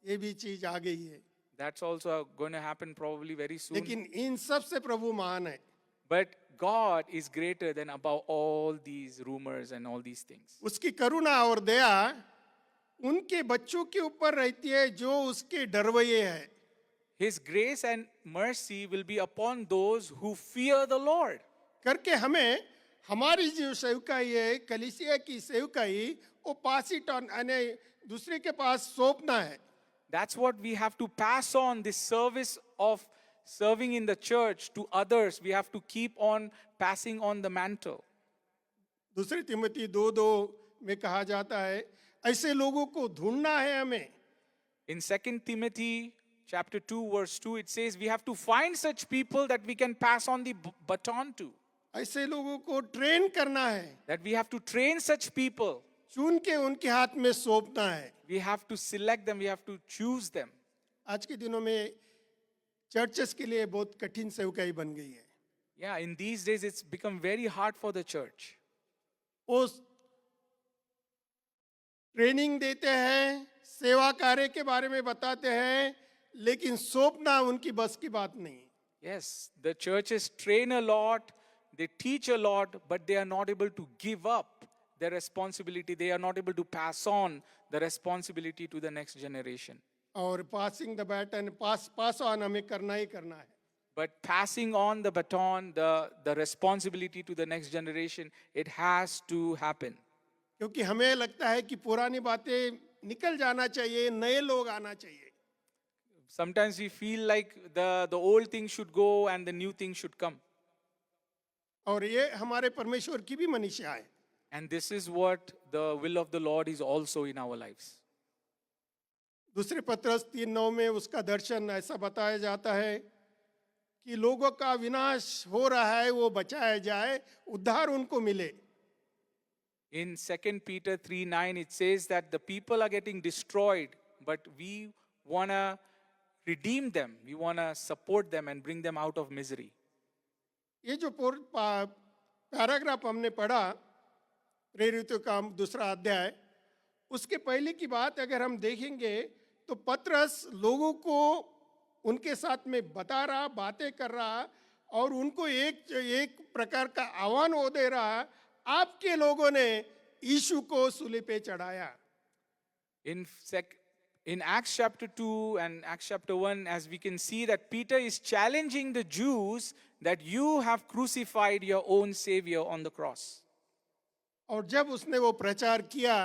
ये भी चीज आ गई है. that's also going to happen probably very soon. लेकिन इन सब से प्रभु महान है. But God is greater than above all these rumors and all these things. उसकी करुणा और दया उनके बच्चों के ऊपर रहती है जो उसके डरवैये है. His grace and mercy will be upon those who fear the Lord. करके हमें हमारी जो सेवकाई है, कलीसिया की सेवकाई, वो पास इट ऑन यानी दूसरे के पास सौंपना है. That's what we have to pass on, this service of serving in the church to others, we have to keep on passing on the mantle. दूसरे तिमोथी 2:2 में कहा जाता है ऐसे लोगों को ढूंढना है हमें In 2 Timothy chapter 2 verse 2, it says we have to find such people that we can pass on the baton to. ऐसे लोगों को ट्रेन करना है That we have to train such people. चुन के उनके हाथ में सौंपना है We have to select them, we have to choose them. आज के दिनों में चर्चेस के लिए बहुत कठिन सेवकाई बन गई है Yeah, in these days it's become very hard for the church. वो ट्रेनिंग देते हैं सेवा कार्य के बारे में बताते हैं लेकिन सौंपना उनकी बस की बात नहीं है Yes, the churches train a lot, they teach a lot, but they are not able to give up their responsibility. They are not able to pass on the responsibility to the next generation. और passing the baton pass on हमें करना ही करना है But passing on the baton, the responsibility to the next generation, it has to happen. क्योंकि हमें लगता है कि पुरानी बातें निकल जाना चाहिए नए लोग आना चाहिए Sometimes we feel like the old thing should go and the new thing should come. और ये हमारे परमेश्वर की भी मनीषा है And this is what the will of the Lord is also in our lives. दूसरे पत्रस 3:9 में उसका दर्शन ऐसा बताया जाता है कि लोगों का विनाश हो रहा है वो बचाया जाए उद्धार उनको मिले In 2 Peter 3:9, it says that the people are getting destroyed, but we want to redeem them. We want to support them and bring them out of misery. ये जो पैराग्राफ हमने पढ़ा प्रेरितों का दूसरा अध्याय उसके पहले की बात अगर हम देखेंगे तो पत्रस लोगों को उनके साथ में बता रहा बातें कर रहा और उनको एक प्रकार का आह्वान वो दे रहा आपके लोगों ने यीशु को सूली पे चढ़ाया In Acts chapter 2 and Acts chapter 1, as we can see that Peter is challenging the Jews that you have crucified your own Savior on the cross. और जब उसने वो प्रचार किया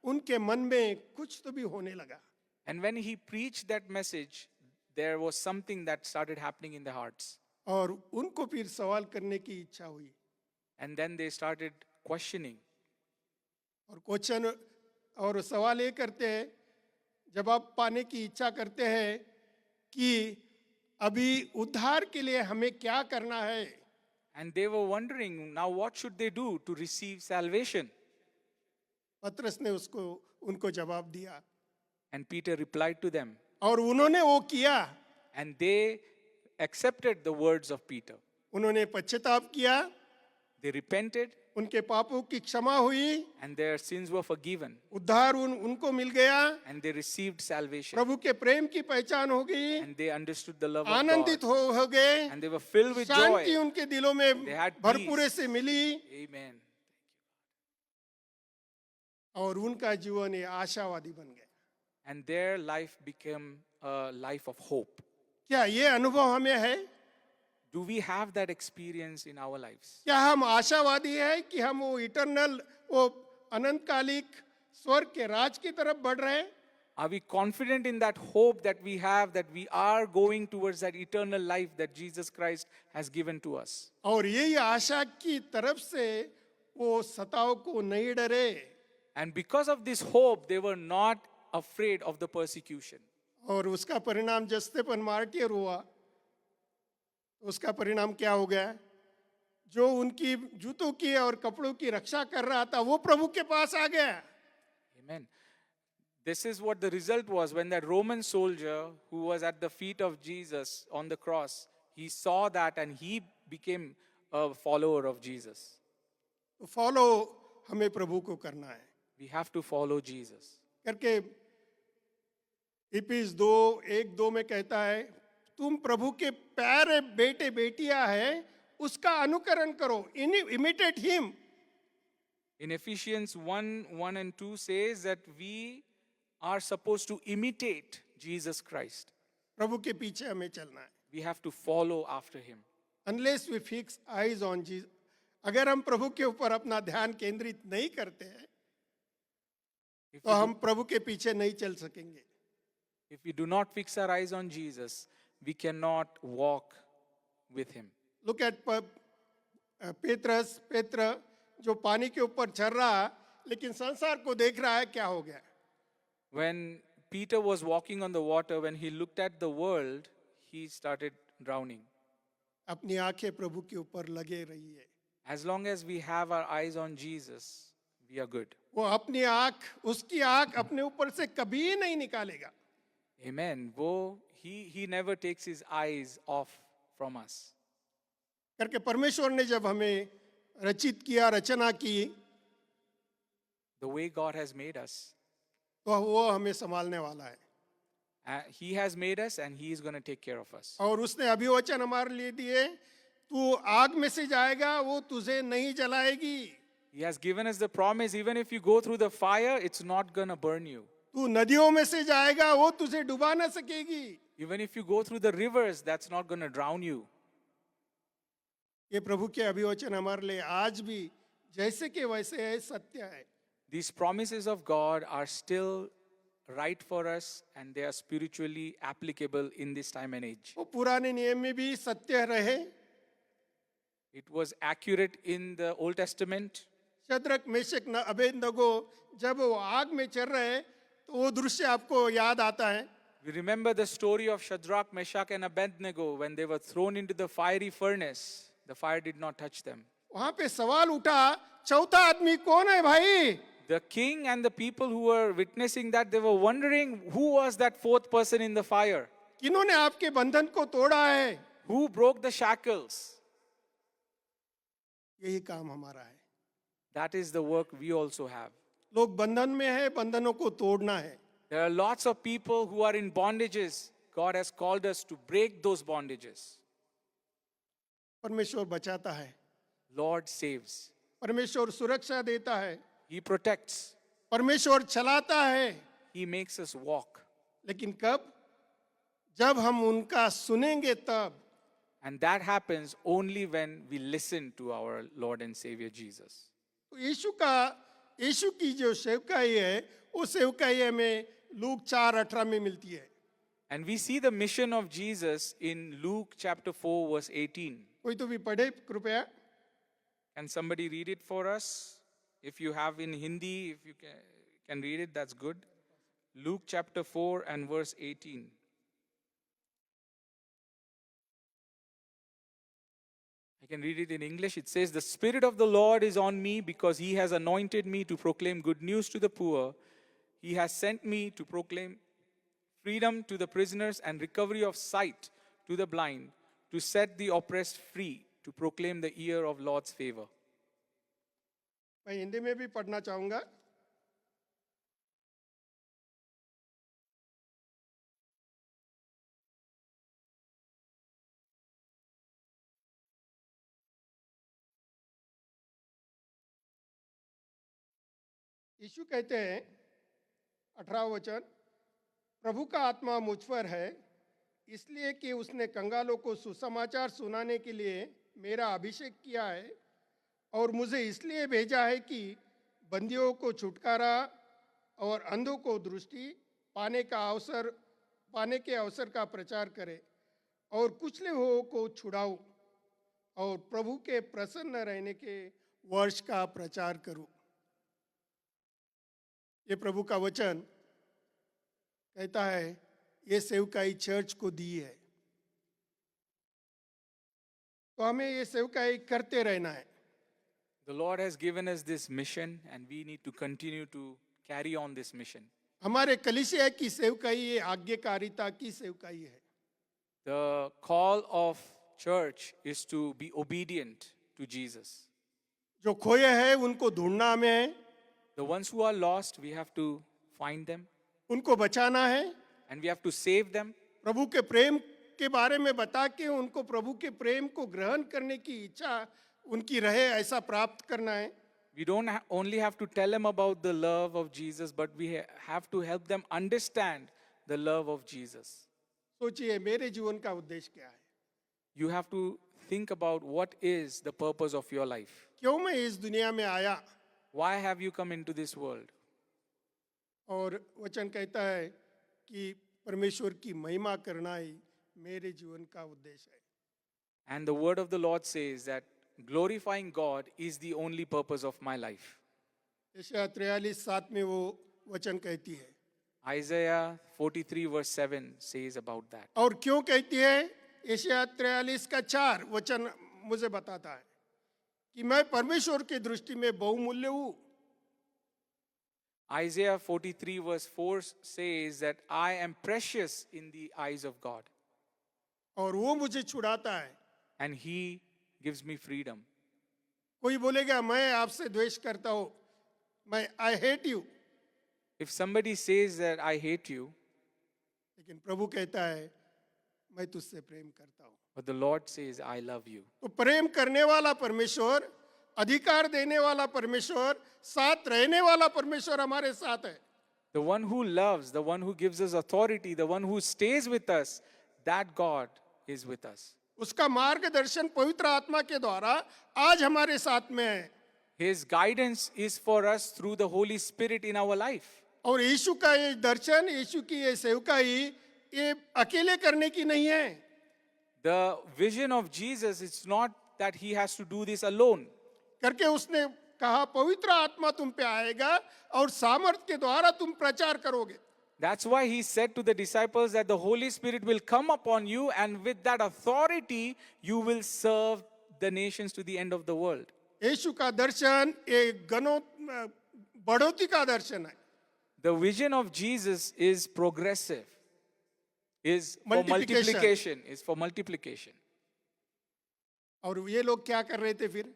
उनके मन में कुछ तो भी होने लगा And when he preached that message, there was something that started happening in their hearts. और उनको फिर सवाल करने की इच्छा हुई And then they started questioning. और क्वेश्चन और सवाल ये करते हैं जवाब पाने की इच्छा करते हैं कि अभी उद्धार के लिए हमें क्या करना है And they were wondering, now what should they do to receive salvation? पत्रस ने उनको जवाब दिया And Peter replied to them. और उन्होंने वो किया And they accepted the words of Peter. उन्होंने पश्चाताप किया They repented उनके पापों की क्षमा हुई and their sins were forgiven. उद्धार उनको मिल गया And they received salvation. प्रभु के प्रेम की पहचान हो गई And they understood the love of आनंदित God. हो गए And they were filled with Shanti joy. उनके दिलों में They had भरपूरे peace. से मिली Amen. और उनका जीवन ये आशावादी बन गया And their life became a life of hope. क्या ये अनुभव हमें है Do we have that experience in our lives? क्या हम आशावादी है कि हम वो इटर्नल वो अनंतकालिक स्वर्ग के राज की तरफ बढ़ रहे हैं Are we confident in that hope that we have, that we are going towards that eternal life that Jesus Christ has given to us? और यही आशा की तरफ से वो सताव को नहीं डरे And because of this hope, they were not afraid of the persecution. और उसका परिणाम जस्ते पर मार्टियर हुआ उसका परिणाम क्या हो गया जो उनकी जूतों की और कपड़ों की रक्षा कर रहा था वो प्रभु के पास आ गया Amen. This is what the result was when that Roman soldier who was at the feet of Jesus on the cross, he saw that and he became a follower of Jesus. तो follow हमें प्रभु को करना है We have to follow Jesus. करके इफिस 2:1-2 में कहता है तुम प्रभु के प्यारे बेटे बेटियां हैं उसका अनुकरण करो imitate him In Ephesians 1:1 and 2 says that we are supposed to imitate Jesus Christ. प्रभु के पीछे हमें चलना है We have to follow after him. Unless we fix eyes on Jesus अगर हम प्रभु के ऊपर अपना ध्यान केंद्रित नहीं करते हैं If तो हम प्रभु के पीछे नहीं चल सकेंगे we do not fix our eyes on Jesus, we cannot walk with Him. Look at Peter जो पानी के ऊपर चल रहा लेकिन संसार को देख रहा है क्या हो गया. When Peter was walking on the water, when he looked at the world, he started drowning. अपनी आंखें प्रभु के ऊपर लगे रहिए. As long as we have our eyes on Jesus, we are good. वो अपनी उसकी आंख अपने ऊपर से कभी नहीं निकालेगा. Amen. He never takes his eyes off from us. करके परमेश्वर ने जब हमें रचित किया, रचना की, The way God has made us, तो वो हमें संभालने वाला है. He has made us and He is going to take care of us. और उसने अभिवचन हमारे लिए दिए, तू आग में से जाएगा, वो तुझे नहीं जलाएगी. He has given us the promise, even if you go through the fire, it's not going to burn you. तू नदियों में से जाएगा, वो तुझे डुबा ना सकेगी. Even if you go through the rivers, that's not going to drown you. ये प्रभु के अभिवचन हमारे लिए आज भी जैसे के वैसे है, सत्य है. These promises of God are still right for us and they are spiritually applicable in this time and age. वो पुराने नियम में भी सत्य रहे. It was accurate in the Old Testament. Shadrach Meshach Abednego जब वो आग में चल रहे तो वो दृश्य आपको याद आता है. We remember the story of Shadrach, Meshach and Abednego when they were thrown into the fiery furnace. The fire did not touch them. वहां पे सवाल उठा, चौथा आदमी कौन है भाई? The king and the people who were witnessing that, they were wondering who was that fourth person in the fire? किन्होंने आपके बंधन को तोड़ा है? Who broke the shackles? यही काम हमारा है. That is the work we also have. लोग बंधन में है, बंधनों को तोड़ना है. There are lots of people who are in bondages. God has called us to break those bondages. परमेश्वर बचाता है. Lord saves. परमेश्वर सुरक्षा देता है. He protects. परमेश्वर चलाता है. He makes us walk. लेकिन कब? जब हम उनका सुनेंगे तब. And that happens only when we listen to our Lord and Savior Jesus. तो यीशु की जो सेवकाई है, वो सेवकाई हमें लूक 4:18 में मिलती है. And we see the mission of Jesus in Luke chapter 4 verse 18. कोई तो भी पढ़े कृपया. Can somebody read it for us? If you have in Hindi, if you can read it, that's good. Luke chapter 4 and verse 18. I can read it in English. It says, "The Spirit of the Lord is on me because He has anointed me to proclaim good news to the poor. He has sent me to proclaim freedom to the prisoners and recovery of sight to the blind, to set the oppressed free, to proclaim the year of Lord's favor." मैं हिंदी में भी पढ़ना चाहूंगा. यीशु कहते हैं 18वां वचन, प्रभु का आत्मा मुझ पर है इसलिए कि उसने कंगालों को सुसमाचार सुनाने के लिए मेरा अभिषेक किया है और मुझे इसलिए भेजा है कि बंदियों को छुटकारा और अंधों को दृष्टि पाने के अवसर का प्रचार करे और कुचले हुओं को छुड़ाऊं और प्रभु के प्रसन्न रहने के वर्ष का प्रचार करूं. ये प्रभु का वचन कहता है, ये सेवकाई चर्च को दी है. तो हमें ये सेवकाई करते रहना है. The Lord has given us this mission and we need to continue to carry on this mission. हमारे कलीसिया की सेवकाई ये आज्ञाकारिता की सेवकाई है. The call of church is to be obedient to Jesus. जो खोए हैं उनको ढूंढना हमें है. The ones who are lost, we have to find them उनको बचाना है. and we have to save them. प्रभु के प्रेम के बारे में बता के उनको प्रभु के प्रेम को ग्रहण करने की इच्छा उनकी रहे, ऐसा प्राप्त करना है. We don't only have to tell them about the love of Jesus, but we have to help them understand the love of Jesus. सोचिए मेरे जीवन का उद्देश्य क्या है. You have to think about what is the purpose of your life. क्यों मैं इस दुनिया में आया. Why have you come into this world? और वचन कहता है कि परमेश्वर की महिमा करना ही मेरे जीवन का उद्देश्य है। And the word of the Lord says that glorifying God is the only purpose of my life. यशायाह 43:7 में वो वचन कहती है। Isaiah 43 verse 7 says about that. और क्यों कहती है? यशायाह 43:4 वचन मुझे बताता है कि मैं परमेश्वर की दृष्टि में बहुमूल्य हूं। Isaiah 43 verse 4 says that I am precious in the eyes of God और वो मुझे छुड़ाता है। and He gives me freedom. कोई बोलेगा मैं आपसे द्वेष करता हूं, मैं I hate you, If somebody says that I hate you, लेकिन प्रभु कहता है मैं तुझसे प्रेम करता हूं। but the Lord says I love you. तो प्रेम करने वाला परमेश्वर, अधिकार देने वाला परमेश्वर, साथ रहने वाला परमेश्वर हमारे साथ है। The one who loves, the one who gives us authority, the one who stays with us, that God is with us. उसका मार्गदर्शन पवित्र आत्मा के द्वारा आज हमारे साथ में है। His guidance is for us through the Holy Spirit in our life. और यीशु का ये दर्शन, यीशु की ये सेवकाई, ये अकेले करने की नहीं है। The vision of Jesus, it's not that He has to do this alone. करके उसने कहा पवित्र आत्मा तुम पे आएगा और सामर्थ के द्वारा तुम प्रचार करोगे। That's why He said to the disciples that the Holy Spirit will come upon you, and with that authority, you will serve the nations to the end of the world. यीशु का दर्शन एक बढ़ोतरी का दर्शन है। The vision of Jesus is progressive, is for Multiplication. multiplication, is for multiplication. और ये लोग क्या कर रहे थे फिर?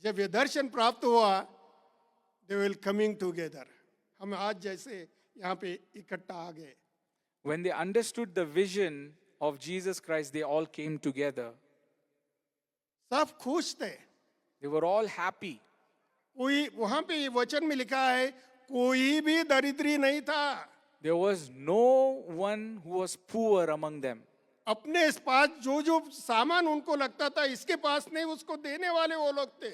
जब ये दर्शन प्राप्त हुआ, दे विल कमिंग टुगेदर। हम आज जैसे यहाँ पे इकट्ठा आ गए। When they understood the vision of Jesus Christ, they all came together. सब खुश थे। They were all happy. कोई वहां पे ये वचन में लिखा है कोई भी दरिद्री नहीं था। There was no one who was poor among them. अपने इस पास जो सामान उनको लगता था इसके पास नहीं, उसको देने वाले वो लोग थे।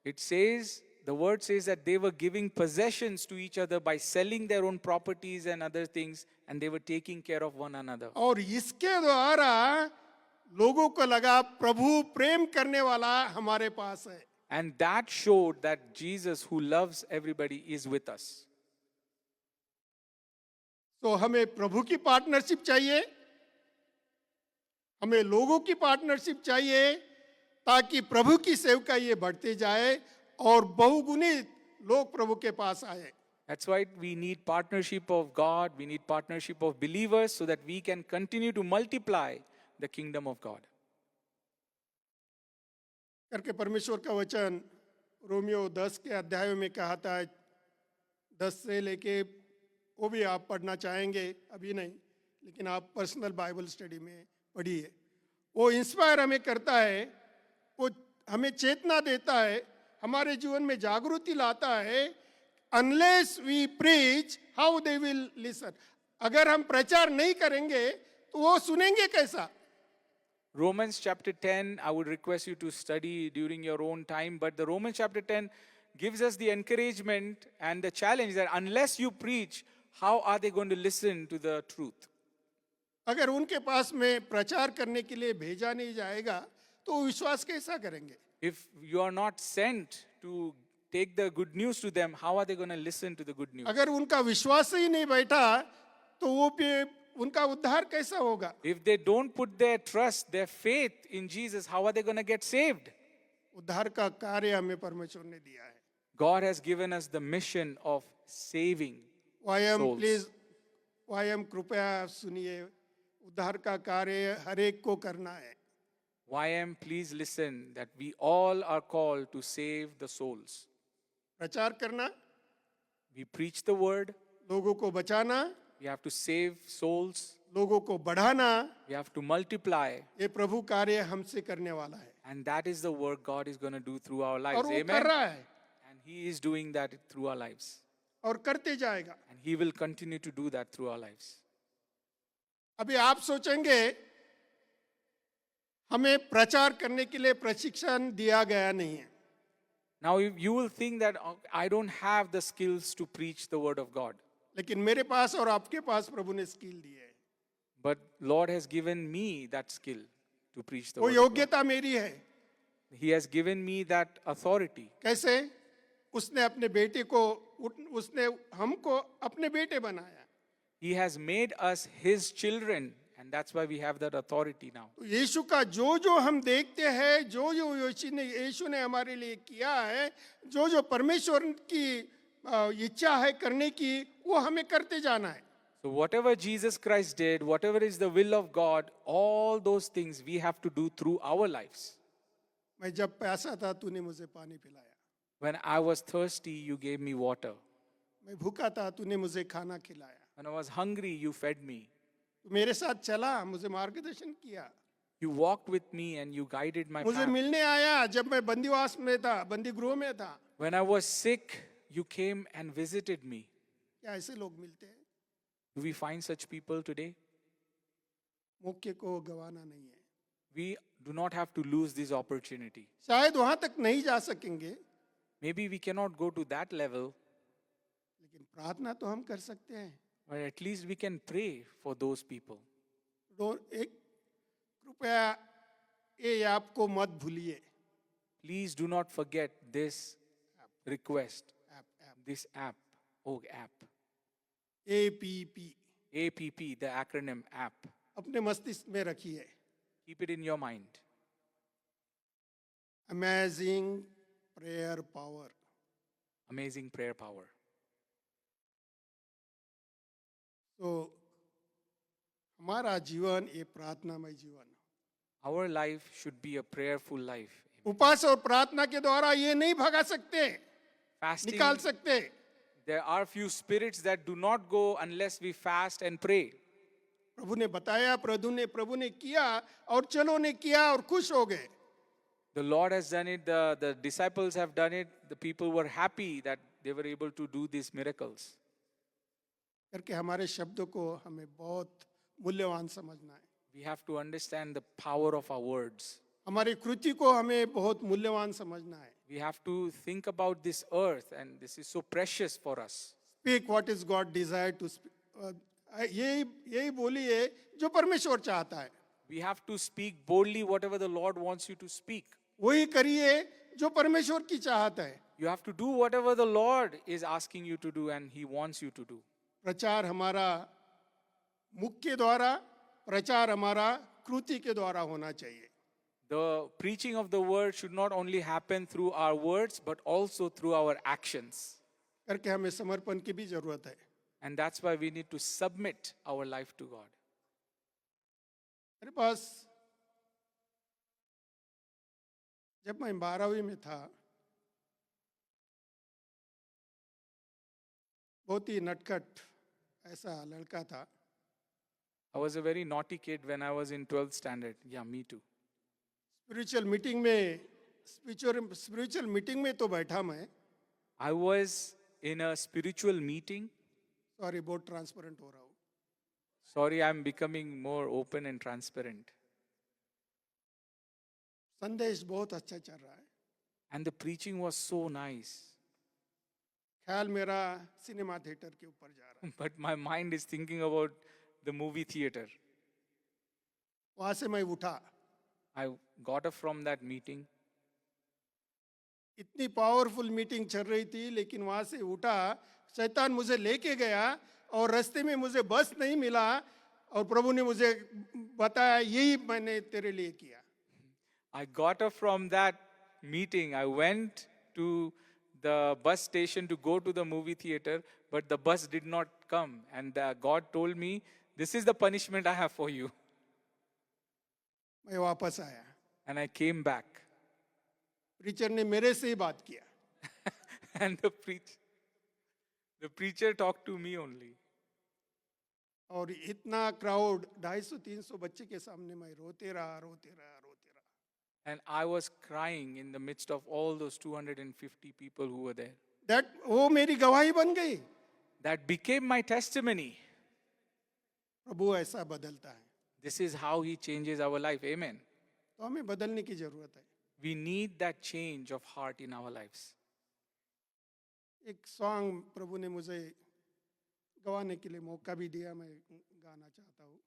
It says, the word says that they were giving possessions to each other by selling their own properties and other things, and they were taking care of one another. और इसके द्वारा लोगों को लगा प्रभु प्रेम करने वाला हमारे पास है। And that showed that Jesus, who loves everybody, is with us. तो हमें प्रभु की पार्टनरशिप चाहिए, हमें लोगों की पार्टनरशिप चाहिए, ताकि प्रभु की सेवका ये बढ़ते जाए और बहुगुणित लोग प्रभु के पास आए। That's why we need partnership of God, we need partnership of believers so that we can continue to multiply the kingdom of God. करके परमेश्वर का वचन रोमियो 10 के अध्याय में कहा था, 10 से लेके वो भी आप पढ़ना चाहेंगे, अभी नहीं, लेकिन आप पर्सनल बाइबल स्टडी में पढ़िए। वो इंस्पायर हमें करता है, वो हमें चेतना देता है, हमारे जीवन में जागृति लाता है। Unless we preach how they will listen. अगर हम प्रचार नहीं करेंगे तो वो सुनेंगे कैसा? Romans chapter 10, I would request you to study during your own time, but the Romans chapter 10 gives us the encouragement and the challenge that unless you preach, how are they going to listen to the truth? अगर उनके पास में प्रचार करने के लिए भेजा नहीं जाएगा तो वो विश्वास कैसा करेंगे? If you are not sent to take the good news to them, how are they going to listen to the good news? अगर उनका विश्वास ही नहीं बैठा तो वो पे उनका उद्धार कैसा होगा? If they don't put their trust, their faith in Jesus, how are they going to get saved? उद्धार का कार्य हमें परमेश्वर ने दिया है। God has given us the mission of saving वायम souls. प्लीज, वायम कृपया सुनिए, उद्धार का कार्य हर एक को करना है। YM, please listen that we all are called to save the souls. प्रचार करना, We preach the word, लोगों को बचाना, we have to save souls, लोगों को बढ़ाना, we have to multiply, ये प्रभु कार्य हमसे करने वाला है and that is the work God is going to do through our और lives. वो कर Amen. रहा है And He is doing that through our lives. और करते जाएगा। And He will continue to do that through our lives. अभी आप सोचेंगे हमें प्रचार करने के लिए प्रशिक्षण दिया गया नहीं है। Now you will think that "Oh, I don't have the skills to preach the word of God." लेकिन मेरे पास और आपके पास प्रभु ने स्किल दी है। But Lord has given me that skill to preach the वो word of God. योग्यता मेरी है. He has given me that authority. कैसे? उसने अपने बेटे को, उसने हमको अपने बेटे बनाया. He has made us His children, and that's why we have that authority now. तो यीशु का जो जो हम देखते हैं, जो जो यीशु ने हमारे लिए किया है, जो जो परमेश्वर की इच्छा है करने की, वो हमें करते जाना है. So whatever Jesus Christ did, whatever is the will of God, all those things we have to do through our lives. मैं जब प्यासा था तूने मुझे पानी पिलाया. When I was thirsty, you gave me water. मैं भूखा था तूने मुझे खाना खिलाया. When I was hungry, you fed me. तू मेरे साथ चला, मुझे मार्गदर्शन किया. You walked with me and you guided my मुझे path. मिलने आया जब मैं बंदीवास में था, बंदी गृह में था. When I was sick, you came and visited me. क्या ऐसे लोग मिलते हैं? Do we find such people today? मौके को गवाना नहीं है. We do not have to lose this opportunity. शायद वहां तक नहीं जा सकेंगे, Maybe we cannot go to that level, लेकिन प्रार्थना तो हम कर सकते हैं. but at least we can pray for those people. एक कृपया ये आपको मत भूलिए. Please do not forget this request, app this app, app, APP APP, the acronym app. अपने मस्तिष्क में रखिए. Keep it in your mind. Amazing prayer power. Amazing prayer power. तो हमारा जीवन ये प्रार्थनामय जीवन. Our life should be a prayerful life. उपवास और प्रार्थना के द्वारा ये नहीं भगा सकते, Fasting, निकाल सकते. there are few spirits that do not go unless we fast and pray. प्रभु ने बताया, प्रभु ने किया और चलो ने किया और खुश हो गए. The Lord has done it, the disciples have done it, the people were happy that they were able to do these miracles. करके हमारे शब्दों को हमें बहुत मूल्यवान समझना है. We have to understand the power of our words. हमारी कृति को हमें बहुत मूल्यवान समझना है. We have to think about this earth, and this is so precious for us. Speak what is God desired to speak. यही बोलिए जो परमेश्वर चाहता है. We have to speak boldly whatever the Lord wants you to speak. वही करिए जो परमेश्वर की चाहत है. You have to do whatever the Lord is asking you to do and He wants you to do. प्रचार हमारा मुख के द्वारा, प्रचार हमारा कृति के द्वारा होना चाहिए. The preaching of the word should not only happen through our words, but also through our actions. करके हमें समर्पण की भी जरूरत है. And that's why we need to submit our life to God. मेरे पास जब मैं 12वीं में था, बहुत ही नटखट ऐसा लड़का था. I was a very naughty kid when I was in 12th standard. Yeah, me too. Spiritual meeting में तो बैठा मैं. I was in a spiritual meeting. Sorry, बहुत ट्रांसपेरेंट हो रहा हूँ. Sorry, I'm becoming more open and transparent. संदेश बहुत अच्छा चल रहा है. And the preaching was so nice. ख्याल मेरा सिनेमा थिएटर के ऊपर जा रहा है. But my mind is thinking about the movie theater. वहां से मैं उठा. I got up from that meeting. इतनी पावरफुल मीटिंग चल रही थी, लेकिन वहां से उठा, शैतान मुझे लेके गया और रास्ते में मुझे बस नहीं मिला और प्रभु ने मुझे बताया यही मैंने तेरे लिए किया. I got up from that meeting. I went to the bus station to go to the movie theater, but the bus did not come. And God told me, this is the punishment I have for you. मैं वापस आया. And I came back. Preacher ने मेरे से ही बात किया. And the preacher talked to me only. और इतना क्राउड 250-300 बच्चे के सामने मैं रोते रहा. And I was crying in the midst of all those 250 people who were there. वो मेरी गवाही बन गई. That became my testimony. प्रभु ऐसा बदलता है. This is how He changes our life. Amen. तो हमें बदलने की जरूरत है. We need that change of heart in our lives. एक सॉन्ग प्रभु ने मुझे गवाने के लिए मौका भी दिया, मैं गाना चाहता हूँ.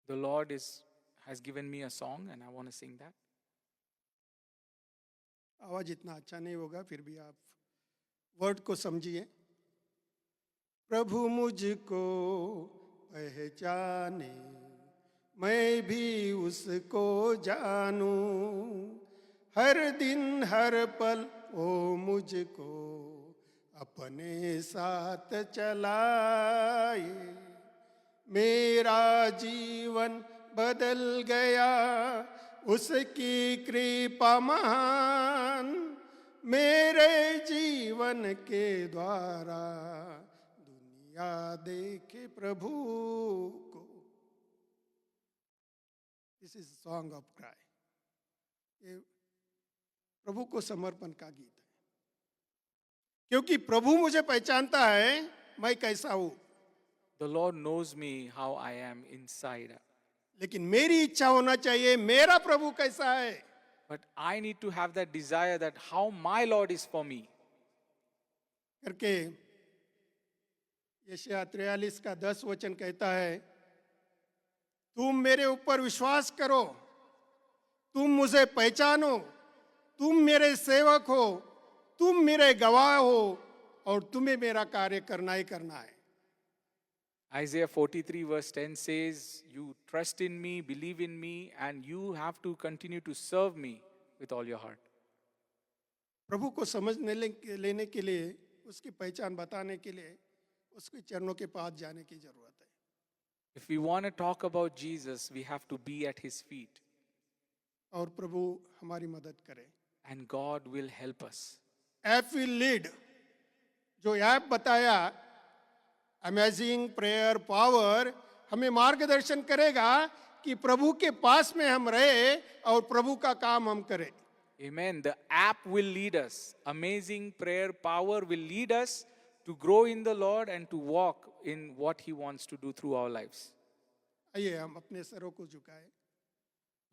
The Lord has given me a song and I want to sing that. आवाज इतना अच्छा नहीं होगा, फिर भी आप वर्ड को समझिए। प्रभु मुझको पहचाने, मैं भी उसको जानूं, हर दिन हर पल वो मुझको अपने साथ चलाए। मेरा जीवन बदल गया उसकी कृपा महान, मेरे जीवन के द्वारा दुनिया देखे प्रभु को। This is song of cry, ये प्रभु को समर्पण का गीत है, क्योंकि प्रभु मुझे पहचानता है मैं कैसा हूं। The Lord knows me how I am inside. लेकिन मेरी इच्छा होना चाहिए मेरा प्रभु कैसा है। But I need to have that desire that how my Lord is for me. करके यशायाह 43 का 10 वचन कहता है, तुम मेरे ऊपर विश्वास करो, तुम मुझे पहचानो, तुम मेरे सेवक हो, तुम मेरे गवाह हो और तुम्हें मेरा कार्य करना ही करना है। Isaiah 43 verse 10 says, you trust in me, believe in me, and you have to continue to serve me with all your heart. प्रभु को समझने लेने के लिए, उसकी पहचान बताने के लिए उसके चरणों के पास जाने की जरूरत है। If we want to talk about Jesus, we have to be at his feet. और प्रभु हमारी मदद करे। And God will help us. App will lead, जो ऐप बताया अमेजिंग प्रेयर पावर, हमें मार्गदर्शन करेगा कि प्रभु के पास में हम रहे और प्रभु का काम हम करें। Amen. The app will lead us. Amazing prayer power will lead us to grow in the Lord and to walk in what he wants to do through our lives. आइए हम अपने सरों को झुकाएं,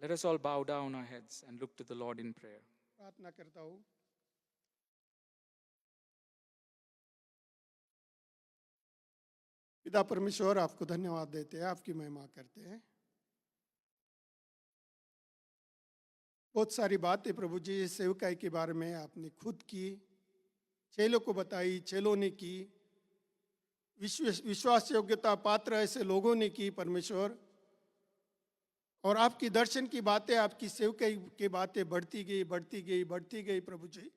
Let us all bow down our heads and look to the Lord in prayer. प्रार्थना करता हूँ। पिता परमेश्वर, आपको धन्यवाद देते हैं, आपकी महिमा करते हैं। बहुत सारी बातें प्रभु जी सेवकाई के बारे में आपने खुद की, चेलों को बताई, चेलों ने की, विश्वास योग्यता पात्र ऐसे लोगों ने की परमेश्वर। और आपकी दर्शन की बातें, आपकी सेवकाई की बातें बढ़ती गई बढ़ती गई बढ़ती गई प्रभु जी।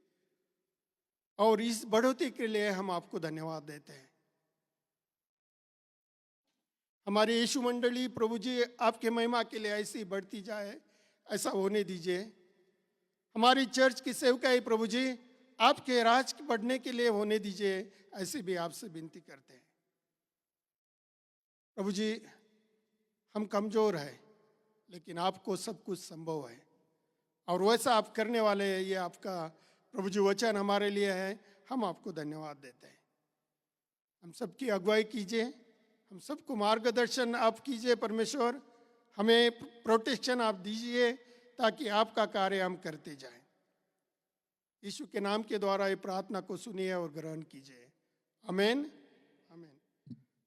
और इस बढ़ोतरी के लिए हम आपको धन्यवाद देते हैं। हमारी यीशु मंडली प्रभु जी आपके महिमा के लिए ऐसी बढ़ती जाए, ऐसा होने दीजिए। हमारी चर्च की सेवकाई प्रभु जी आपके राज बढ़ने के लिए होने दीजिए, ऐसे भी आपसे विनती करते हैं। प्रभु जी हम कमजोर हैं, लेकिन आपको सब कुछ संभव है और वैसा आप करने वाले हैं। ये आपका प्रभु जी वचन हमारे लिए है, हम आपको धन्यवाद देते हैं। हम सबकी अगुवाई कीजिए, हम सबको मार्गदर्शन आप कीजिए परमेश्वर। हमें प्रोटेक्शन आप दीजिए ताकि आपका कार्य हम करते जाएं। यीशु के नाम के द्वारा ये प्रार्थना को सुनिए और ग्रहण कीजिए। आमीन, आमीन।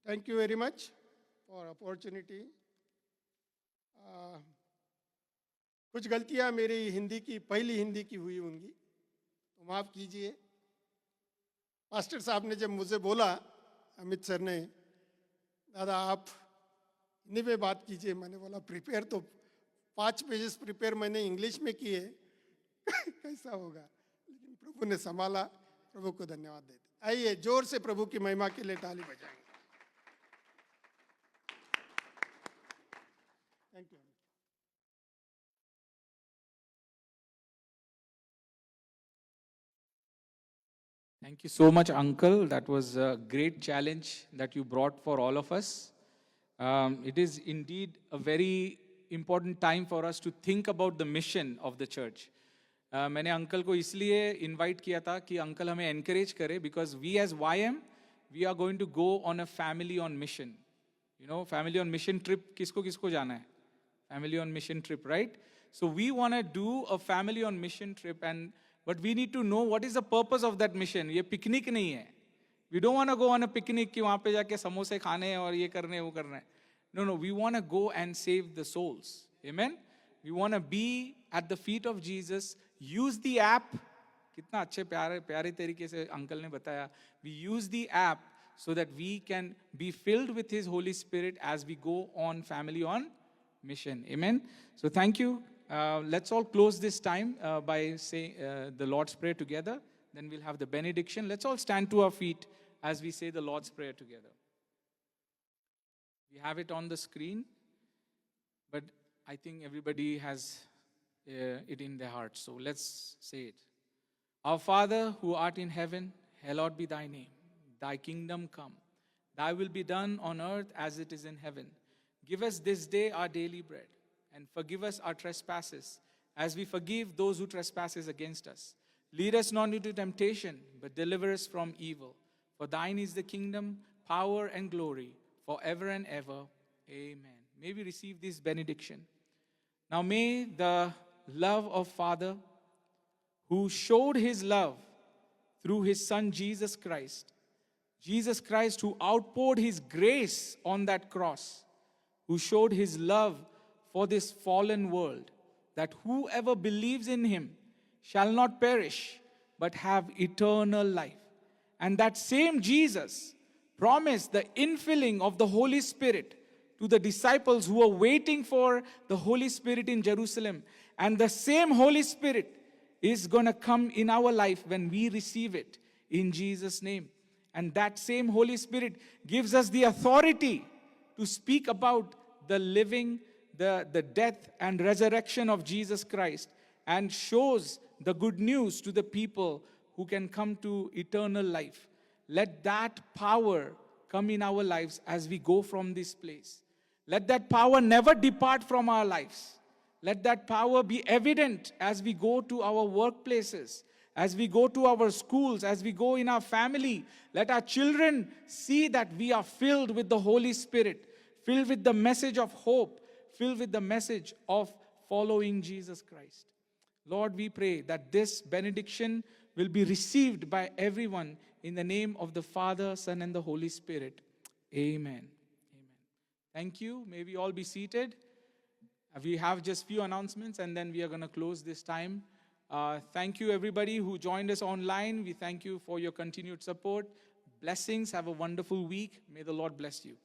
Thank you very much for opportunity. कुछ गलतियां मेरी हिंदी की, पहली हिंदी की हुई होंगी तो माफ़ कीजिए। मास्टर साहब ने जब मुझे बोला, अमित सर ने, दादा आप हिंदी में बात कीजिए, मैंने बोला प्रिपेयर तो 5 पेजेस प्रिपेयर मैंने इंग्लिश में किए कैसा होगा, लेकिन प्रभु ने संभाला। प्रभु को धन्यवाद देते। आइए जोर से प्रभु की महिमा के लिए ताली बजाएंगे। Thank you. Thank you so much, Uncle. That was a great challenge that you brought for all of us. It is indeed a very important time for us to think about the mission of the church. मैंने uncle को इसलिए invite किया था कि uncle हमें encourage करे, because we as YM we are going to go on a family on mission. You know, family on mission trip किसको किसको जाना है? Family on mission trip, right? So we want to do a family on mission trip, and but we need to know what is the purpose of that mission. ये picnic नहीं है। We don't want to go on a picnic कि वहाँ पे जाके समोसे खाने और ये करने वो करना है। No, we want to go and save the souls. Amen? We want to be at the feet of Jesus. Use the app. कितना अच्छे प्यारे तरीके से अंकल ने बताया. We use the app so that we can be filled with His Holy Spirit as we go on family on mission. Amen? So thank you. Let's all close this time by saying the Lord's Prayer together. Then we'll have the benediction. Let's all stand to our feet as we say the Lord's Prayer together. We have it on the screen, but I think everybody has it in their heart. So let's say it. Our Father, who art in heaven, hallowed be thy name. Thy kingdom come. Thy will be done on earth as it is in heaven. Give us this day our daily bread, and forgive us our trespasses, as we forgive those who trespass against us. Lead us not into temptation, but deliver us from evil. For thine is the kingdom, power, and glory, forever and ever. Amen. May we receive this benediction. Now may the love of Father, who showed His love through His Son Jesus Christ who outpoured His grace on that cross, who showed His love for this fallen world, that whoever believes in Him shall not perish, but have eternal life. And that same Jesus promised the infilling of the Holy Spirit to the disciples who were waiting for the Holy Spirit in Jerusalem. And the same Holy Spirit is going to come in our life when we receive it in Jesus' name. And that same Holy Spirit gives us the authority to speak about the living, the death and resurrection of Jesus Christ, and shows the good news to the people who can come to eternal life. Let that power come in our lives as we go from this place. Let that power never depart from our lives. Let that power be evident as we go to our workplaces, as we go to our schools, as we go in our family. Let our children see that we are filled with the Holy Spirit, filled with the message of hope, filled with the message of following Jesus Christ. Lord, we pray that this benediction will be received by everyone in the name of the Father, Son, and the Holy Spirit. Amen. Amen. Thank you. May we all be seated. We have just few announcements and then we are going to close this time. Thank you everybody who joined us online. We thank you for your continued support. Blessings. Have a wonderful week. May the Lord bless you.